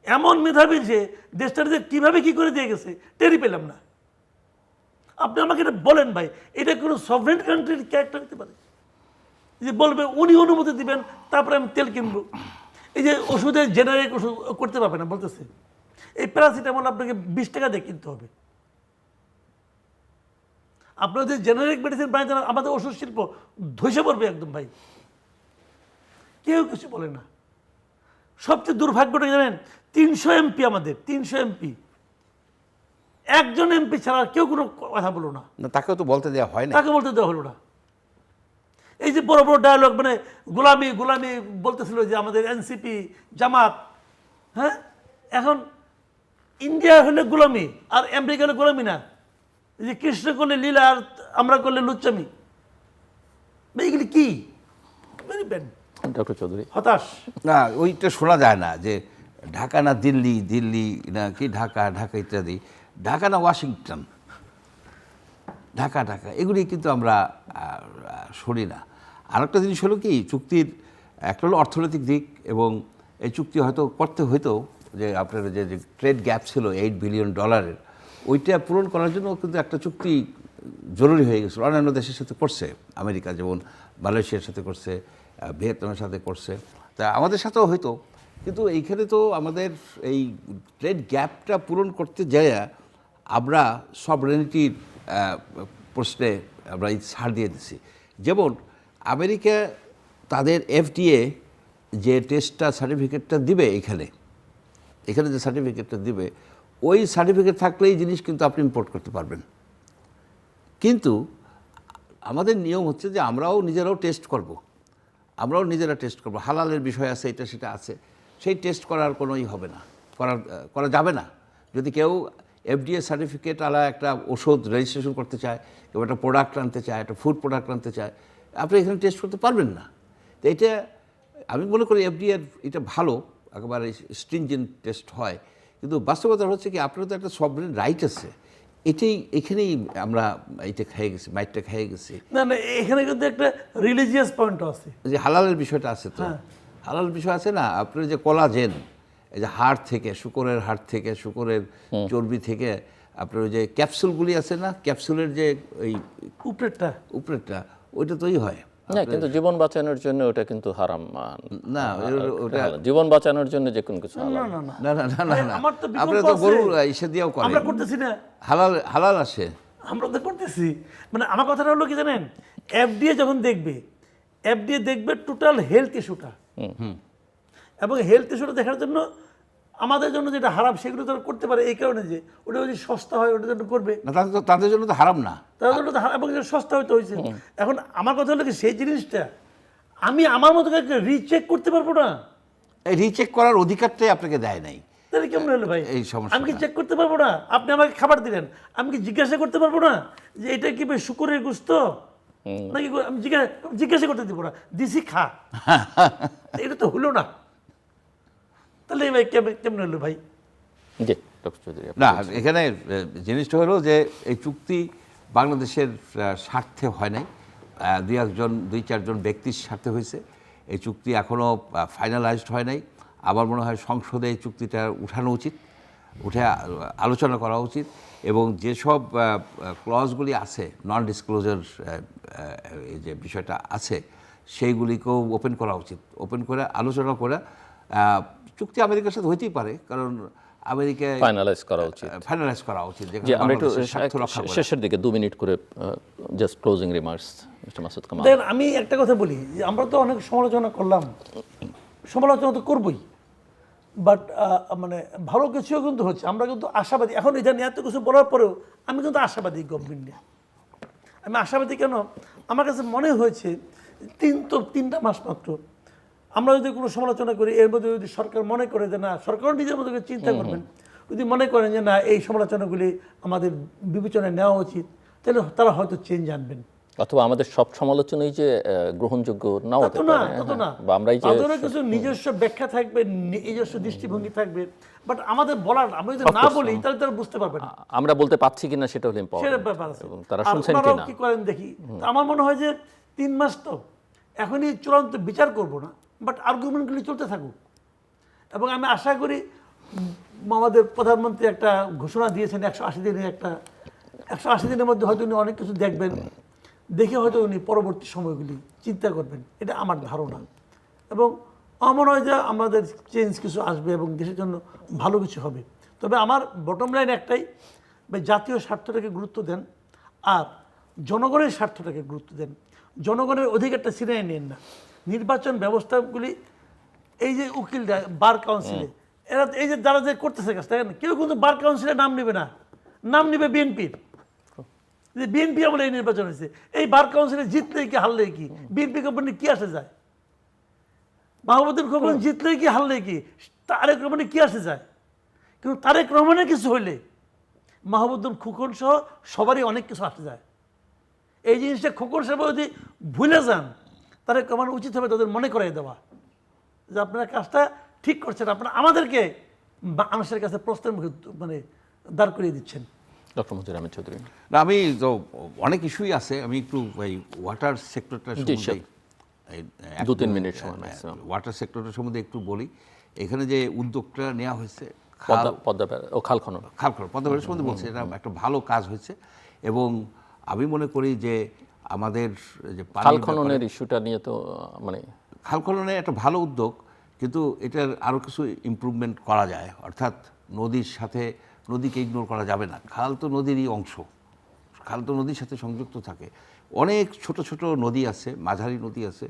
C: এমন মেধাবী যে দেশটার যে কীভাবে কী করে দিয়ে গেছে টেরি পেলাম না। আপনি আমাকে এটা বলেন ভাই, এটা কোনো সভরেন কান্ট্রির ক্যারেক্টার হতে পারে যে বলবে উনি অনুমতি দিবেন তারপরে আমি তেল কিনবো? এই যে ওষুধের জেনারিক ওষুধ করতে পারবে না, বলতেছে এই প্যারাসিটামল আপনাকে 20 টাকা দিয়ে কিনতে হবে। আপনার যে জেনারিক মেডিসিন বানাতে, আমাদের ওষুধ শিল্প ধসে পড়বে একদম ভাই, কেউ কিছু বলে না। সবচেয়ে দুর্ভাগ্যটা জানেন, 300 এমপি, আমাদের 300 এমপি, একজন এমপি ছাড়া আর কেউ কোনো কথা বলো না,
B: না, তাকেও তো বলতে দেওয়া হয় না।
C: তাকে বলতে দেওয়া হলো না। এই যে বড় বড় ডায়ালগ, মানে গোলামি গোলামি বলতেছিল যে আমাদের এনসিপি জামাত, হ্যাঁ, এখন ইন্ডিয়া হলে গোলামি আর আমেরিকা হলে গোলামি না। এই যে কৃষ্ণ করলে লীলা আর আমরা করলে লুচ্চামি, এইগুলি কি? Very bad.
A: ডক্টর চৌধুরী,
C: হতাশ।
B: না, ওইটা শোনা যায় না যে ঢাকা না দিল্লি, দিল্লি না কি ঢাকা, ঢাকা ইত্যাদি, ঢাকা না ওয়াশিংটন, ঢাকা ঢাকা, এগুলি কিন্তু আমরা শুনি না। আরেকটা জিনিস হলো কি, চুক্তির একটা হলো অর্থনৈতিক দিক, এবং এই চুক্তি হয়তো করতে হইতো যে আপনার যে ট্রেড গ্যাপ ছিল $8 বিলিয়ন, ওইটা পূরণ করার জন্য কিন্তু একটা চুক্তি জরুরি হয়ে গেছিলো। অন্যান্য দেশের সাথে করছে, আমেরিকা যেমন মালয়েশিয়ার সাথে করছে, ভিয়েতনামের সাথে করছে, তা আমাদের সাথেও হয়তো। কিন্তু এইখানে তো আমাদের এই ট্রেড গ্যাপটা পূরণ করতে যায় আমরা সভরেনিটির প্রশ্নে আমরা এই ছাড় দিয়ে দিচ্ছি। যেমন আমেরিকা তাদের FDA যে টেস্টটা সার্টিফিকেটটা দিবে, এখানে যে সার্টিফিকেটটা দিবে, ওই সার্টিফিকেট থাকলেই জিনিস কিন্তু আপনি ইম্পোর্ট করতে পারবেন। কিন্তু আমাদের নিয়ম হচ্ছে যে আমরাও নিজেরাও টেস্ট করব, আমরাও নিজেরা টেস্ট করব। হালালের বিষয় আছে, এটা সেটা আছে, সেই টেস্ট করার কোনোই হবে না, করা যাবে না। যদি কেউ FDA সার্টিফিকেট আলা একটা ওষুধ রেজিস্ট্রেশন করতে চায়, কেউ একটা প্রোডাক্ট আনতে চায়, একটা ফুড প্রোডাক্ট আনতে চায়, আপনি এখানে টেস্ট করতে পারবেন না। তো এটা আমি মনে করি FDA এটা ভালো, একেবারে স্ট্রিনজেন্ট টেস্ট হয়। কিন্তু বাস্তবতা হচ্ছে কি, আপনার তো একটা সভরেন রাইট আছে, এখানেই আমরা এইটা খেয়ে গেছি, মাইটটা খেয়ে গেছি।
C: না না, এখানে কিন্তু একটা রিলিজিয়াস পয়েন্টও আছে,
B: যে হালালের বিষয়টা আছে। তো হালাল বিষয় আছে না, আপনার যে কোলাজেন, এই যে হাড় থেকে, শুকরের হাড় থেকে, শুকরের চর্বি থেকে আপনার ওই যে ক্যাপসুলগুলি আছে না, ক্যাপসুলের যে ওই উপরেরটা ওইটা তোই হয়
A: না, কিন্তু জীবন বাঁচানোর জন্য ওটা কিন্তু হারাম
B: না, ওটা
A: জীবন বাঁচানোর জন্য যে কোনো কিছু হালাল।
C: না না
B: না না না না না,
C: আমার তো বিকল্প
B: আপনারা তো
C: আছে।
B: গরু ইসে দিয়েও করেন,
C: আমরা করতেছি না,
B: হালাল আসে,
C: আমরা তো করতেছি। মানে আমার কথাটা হলো কি জানেন, FDA যখন দেখবে, FDA দেখবে টোটাল হেলথ ইস্যুটা, এবং হেলথ ইস্যুটা দেখার জন্য আমাদের জন্য যেটা হারাম সেগুলো তারা করতে পারে, এই কারণে যে ওটা যদি সস্তা হয় ওটা জন্য করবে
B: না, তাদের জন্য তো হারাম না,
C: তাদের জন্য তো এবং যেটা সস্তা হয়তো হয়েছে। এখন আমার কথা হলো কি, সেই জিনিসটা আমি আমার মতো রিচেক করতে পারবো না,
B: এই রিচেক করার অধিকারটাই আপনাকে দেয় নাই।
C: তাহলে কেমন হলো ভাই?
B: এই সমস্যা
C: আমি কি চেক করতে পারবো না? আপনি আমাকে খাবার দিলেন, আমি কি জিজ্ঞাসা করতে পারবো না যে এটা কি ভাই শুকরের গোশত নাকি? আমি জিজ্ঞাসা করতে দিব না, দিছি খা, এটা তো হলো না। তাহলে ভাই কেমন হলো ভাই?
A: জি ডক্টর চৌধুরী,
B: না, এখানে জিনিসটা হলো যে এই চুক্তি বাংলাদেশের স্বার্থে হয় নাই, দুই চারজন ব্যক্তির স্বার্থে হয়েছে। এই চুক্তি এখনও ফাইনালাইজড হয় নাই। আমার মনে হয় সংসদে এই চুক্তিটা উঠানো উচিত, উঠে আলোচনা করা উচিত, এবং যেসব ক্লজগুলি আছে, নন ডিসক্লোজার এই যে বিষয়টা আছে, সেইগুলিকেও ওপেন করা উচিত। ওপেন করে আলোচনা করে চুক্তি আমেরিকার সাথে হইতেই পারে, কারণ আমেরিকায়
A: ফাইনালাইজ করা উচিত।
B: যেখানে
A: যে আমরা একটু
B: বাংলাদেশের স্বার্থ রক্ষা করে।
A: শেষের দিকে 2 মিনিট করে just closing remarks mister Masud Kamal.
C: দেখেন, আমি একটা কথা বলি, যে আমরা তো অনেক সমালোচনা করলাম, সমালোচনা তো করবই, বাট মানে ভালো কিছুও কিন্তু হচ্ছে, আমরা কিন্তু আশাবাদী। এখন এটা নিয়ে এত কিছু বলার পরেও আমি কিন্তু আশাবাদী গভর্নমেন্ট নিয়ে। আমি আশাবাদী কেন? আমার কাছে মনে হয়েছে 3টা মাস মাত্র আমরা যদি কোনো সমালোচনা করি, এর মধ্যে যদি সরকার মনে করে যে না, সরকারও নিজের মতো করে চিন্তা করবেন, যদি মনে করেন যে না এই সমালোচনাগুলি আমাদের বিবেচনায় নেওয়া উচিত, তাহলে তারা হয়তো চেঞ্জ আনবেন।
A: অথবা আমাদের সব সমালোচনাই যে গ্রহণযোগ্য নাও হতে পারে, বা আমরা এই যে
C: তাদেরও কিছু নিজস্ব ব্যাখ্যা থাকবে, নিজস্ব দৃষ্টিভঙ্গি থাকবে, বাট আমাদের বলার, আমরা যদি না বলি তাহলে তারা বুঝতে পারবে না
A: আমরা বলতে পারছি কিনা সেটা হলো
C: সেটা
A: ইম্পর্টেন্ট,
C: ব্যাপার আছে।
A: এবং তারা
C: আর
A: শুনছেন
C: ওনারাও
A: কিনা।
C: কি করেন দেখি। তো আমার মনে হয় যে 3 মাস তো এখনই চূড়ান্ত বিচার করব না, বাট আর্গুমেন্টগুলি চলতে থাকুক। এবং আমি আশা করি আমাদের প্রধানমন্ত্রী একটা ঘোষণা দিয়েছেন 180 দিনের, একটা 180 দিনের মধ্যে হয়তো উনি অনেক কিছু দেখবেন, দেখে হয়তো উনি পরবর্তী সময়গুলি চিন্তা করবেন, এটা আমার ধারণা। এবং আমার মনে হয় যে আমাদের চেঞ্জ কিছু আসবে এবং দেশের জন্য ভালো কিছু হবে। তবে আমার বটম লাইন একটাই, জাতীয় স্বার্থটাকে গুরুত্ব দেন, আর জনগণের স্বার্থটাকে গুরুত্ব দেন। জনগণের অধিকারটা ছিনিয়ে নেন না। নির্বাচন ব্যবস্থাগুলি এই যে উকিলরা বার কাউন্সিলে, এরা এই যে যারা যে করতেছে কাজটা, কেউ কিন্তু বার কাউন্সিলে নাম নেবে না, নাম নেবে বিএনপির। যে বিএনপি আমলে এই নির্বাচন হয়েছে, এই বার কাউন্সিলে জিতলেই কি হারলেই কি বিএনপি কোম্পানি কি আসে যায়? মাহমুদুর খোকন জিতলেই কি হারলেই কি তারেক রহমানের কি আসে যায়? কিন্তু তারেক রহমানের কিছু হইলে মাহমুদুর খোকন সহ সবারই অনেক কিছু আসে যায়। এই জিনিসটা খোকন সাহেব যদি ভুলে যান, তারেক রহমান উচিত হবে তাদের মনে করাই দেওয়া যে আপনারা কাজটা ঠিক করছেন, আপনারা আমাদেরকে মানুষের কাছে প্রশ্নের মুখে মানে দাঁড় করিয়ে দিচ্ছেন।
A: ডক্টর মঞ্জুর আহমেদ চৌধুরী।
B: না, আমি তো অনেক ইস্যুই আছে, আমি একটু এই ওয়াটার সেক্টরটা সম্বন্ধে
A: 2-3 মিনিট সময় ম্যাক্সিমাম।
B: ওয়াটার সেক্টরটার সম্বন্ধে একটু বলি। এখানে যে উদ্যোগটা নেওয়া হয়েছে
A: খাল খনন
B: পদ্মা সম্বন্ধে বলছে, এটা একটা ভালো কাজ হয়েছে। এবং আমি মনে করি যে আমাদের যে
A: খাল খননের ইস্যুটা নিয়ে তো মানে
B: খাল খননে একটা ভালো উদ্যোগ, কিন্তু এটার আরও কিছু ইমপ্রুভমেন্ট করা যায়। অর্থাৎ নদীর সাথে নদীকে ইগনোর করা যাবে না। খাল তো নদীরই অংশ, খাল তো নদীর সাথে সংযুক্ত থাকে। অনেক ছোট ছোট নদী আছে, মাঝারি নদী আছে,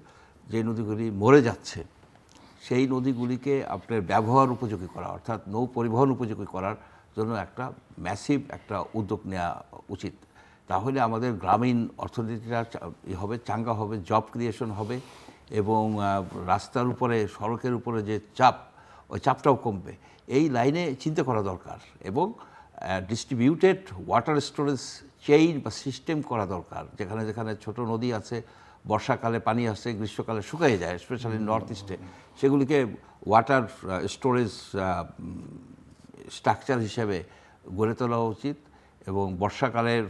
B: যে নদীগুলি মরে যাচ্ছে। সেই নদীগুলিকে আপনার ব্যবহার উপযোগী করা, অর্থাৎ নৌ পরিবহন উপযোগী করার জন্য একটা ম্যাসিভ একটা উদ্যোগ নেওয়া উচিত। তাহলে আমাদের গ্রামীণ অর্থনীতিটা হবে, চাঙ্গা হবে, জব ক্রিয়েশন হবে, এবং রাস্তার উপরে সড়কের উপরে যে চাপ, ওই চাপটাও কমবে। এই লাইনে চিন্তা করা দরকার। এবং ডিস্ট্রিবিউটেড ওয়াটার স্টোরেজ চেইন বা সিস্টেম করা দরকার। যেখানে যেখানে ছোট নদী আছে, বর্ষাকালে পানি আসে, গ্রীষ্মকালে শুকিয়ে যায়, স্পেশালি নর্থ ইস্টে, সেগুলিকে ওয়াটার স্টোরেজ স্ট্রাকচার হিসেবে গড়ে তোলা উচিত। এবং বর্ষাকালের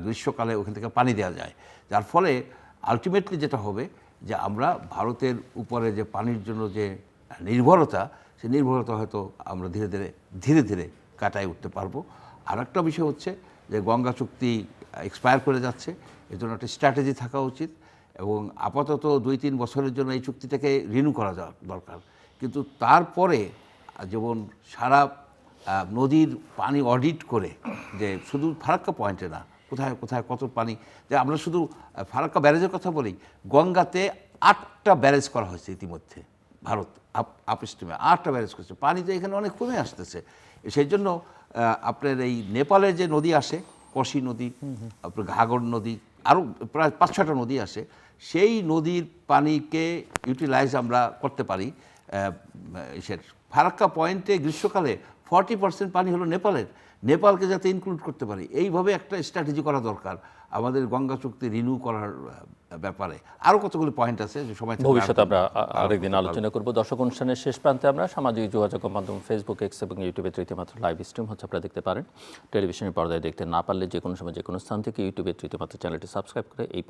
B: গ্রীষ্মকালে ওখান থেকে পানি দেওয়া যায়, যার ফলে আলটিমেটলি যেটা হবে যে আমরা ভারতের উপরে যে পানির জন্য যে নির্ভরতা, সেই নির্ভরতা হয়তো আমরা ধীরে ধীরে কাটায় উঠতে পারবো। আর একটা বিষয় হচ্ছে যে গঙ্গা চুক্তি এক্সপায়ার করে যাচ্ছে, এর জন্য একটা স্ট্র্যাটেজি থাকা উচিত। এবং আপাতত 2-3 বছরের জন্য এই চুক্তিটাকে রিনিউ করা দরকার। কিন্তু তারপরে যেমন সারা নদীর পানি অডিট করে, যে শুধু ফারাক্কা পয়েন্টে না, কোথায় কোথায় কত পানি, যে আমরা শুধু ফারাক্কা ব্যারেজের কথা বলি, গঙ্গাতে 8টা ব্যারেজ করা হয়েছে ইতিমধ্যে। ভারত আপস্ট্রিমে 8টা ব্যারেজ করেছে, পানি তো এখানে অনেক কমে আসতেছে। সেই জন্য আপনার এই নেপালের যে নদী আসে, কোশি নদী, আপনার ঘাগর নদী, আরও প্রায় 5-6টা নদী আসে, সেই নদীর পানিকে ইউটিলাইজ আমরা করতে পারি। ফারাক্কা পয়েন্টে গ্রীষ্মকালে 40% পানি হলো নেপালের, নেপালকে যাতে ইনক্লুড করতে পারি, এইভাবে একটা স্ট্র্যাটেজি করা দরকার আমাদের গঙ্গা চুক্তি রিনিউ করার ব্যাপারে। আরও কতগুলি পয়েন্ট আছে যে সময়
A: ভবিষ্যতে আমরা আরেকদিন আলোচনা করব। দর্শক, অনুষ্ঠানের শেষ প্রান্তে আমরা সামাজিক যোগাযোগ মাধ্যম ফেসবুক, এক্স এবং ইউটিউবে তৃতীয়মাত্র লাইভ স্ট্রিম হচ্ছে, আপনারা দেখতে পারেন। টেলিভিশনের পর্দায় দেখতে না পারলে যে কোনো সময় যে কোনো স্থান থেকে ইউটিউবে তৃতীয়মাত্র চ্যানেলটি সাবস্ক্রাইব করে এই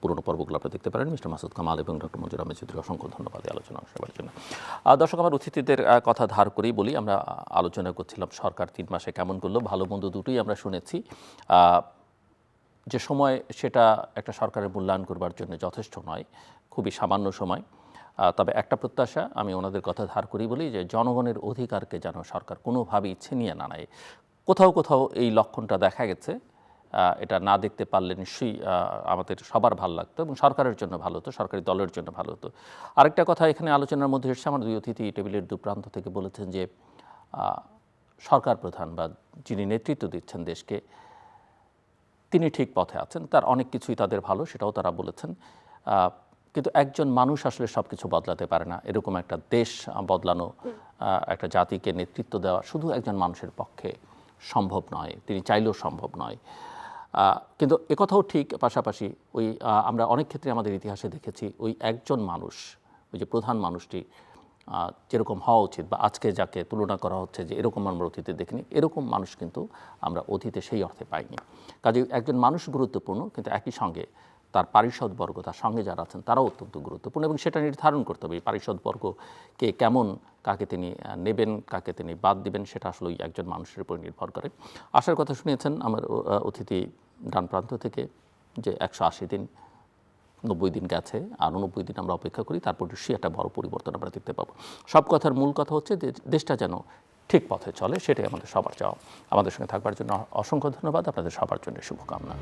A: পুরনো পর্বগুলো আপনারা দেখতে পারেন। মিস্টার মাসুদ কামাল এবং ডক্টর মঞ্জুর আহমেদ চৌধুরী, অসংখ্য ধন্যবাদ এই আলোচনা সবার জন্য। দর্শক, আমার অতিথিদের কথা ধার করেই বলি, আমরা আলোচনা করছিলাম সরকার 3 মাসে কেমন করলো। ভালো মন্দ দুটোই আমরা শুনেছি। যে সময়, সেটা একটা সরকারের মূল্যায়ন করবার জন্য যথেষ্ট নয়, খুবই সামান্য সময়। তবে একটা প্রত্যাশা আমি ওনাদের কথা ধার করি বলি, যে জনগণের অধিকারকে যেন সরকার কোনোভাবেই ছিনিয়ে না নেয়। কোথাও কোথাও এই লক্ষণটা দেখা গেছে, এটা না দেখতে পারলে নিশ্চয়ই আমাদের সবার ভালো লাগতো এবং সরকারের জন্য ভালো হতো, সরকারি দলের জন্য ভালো হতো। আরেকটা কথা এখানে আলোচনার মধ্যে এসেছে, আমার 2 অতিথি টেবিলের দুপ্রান্ত থেকে বলেছেন যে সরকার প্রধান বা যিনি নেতৃত্ব দিচ্ছেন দেশকে, তিনি ঠিক পথে আছেন, তার অনেক কিছুই তাদের ভালো, সেটাও তারা বলেছেন। কিন্তু একজন মানুষ আসলে সব কিছু বদলাতে পারে না। এরকম একটা দেশ বদলানো, একটা জাতিকে নেতৃত্ব দেওয়া শুধু একজন মানুষের পক্ষে সম্ভব নয়, তিনি চাইলেও সম্ভব নয়। কিন্তু একথাও ঠিক, পাশাপাশি ওই আমরা অনেক ক্ষেত্রে আমাদের ইতিহাসে দেখেছি, ওই একজন মানুষ, ওই যে প্রধান মানুষটি যেরকম হওয়া উচিত, বা আজকে যাকে তুলনা করা হচ্ছে যে এরকম আমরা অতীতে দেখিনি, এরকম মানুষ কিন্তু আমরা অতীতে সেই অর্থে পাইনি। কাজে একজন মানুষ গুরুত্বপূর্ণ, কিন্তু একই সঙ্গে তার পারিষদবর্গ, তার সঙ্গে যারা আছেন তারাও অত্যন্ত গুরুত্বপূর্ণ, এবং সেটা নির্ধারণ করতে হবে। এই পারিষদবর্গকে কেমন, কাকে তিনি নেবেন, কাকে তিনি বাদ দিবেন, সেটা আসলে একজন মানুষের উপর নির্ভর করে। আশার কথা শুনিয়েছেন আমার অতিথি ডান প্রান্ত থেকে, যে 180 দিন, 90 দিন গেছে, আর 90 দিন আমরা অপেক্ষা করি, তারপর সে একটা বড় পরিবর্তন আমরা দেখতে পাবো। সব কথার মূল কথা হচ্ছে যে দেশটা যেন ঠিক পথে চলে, সেটাই আমাদের সবার চাওয়া। আমাদের সঙ্গে থাকবার জন্য অসংখ্য ধন্যবাদ, আপনাদের সবার জন্য শুভকামনা।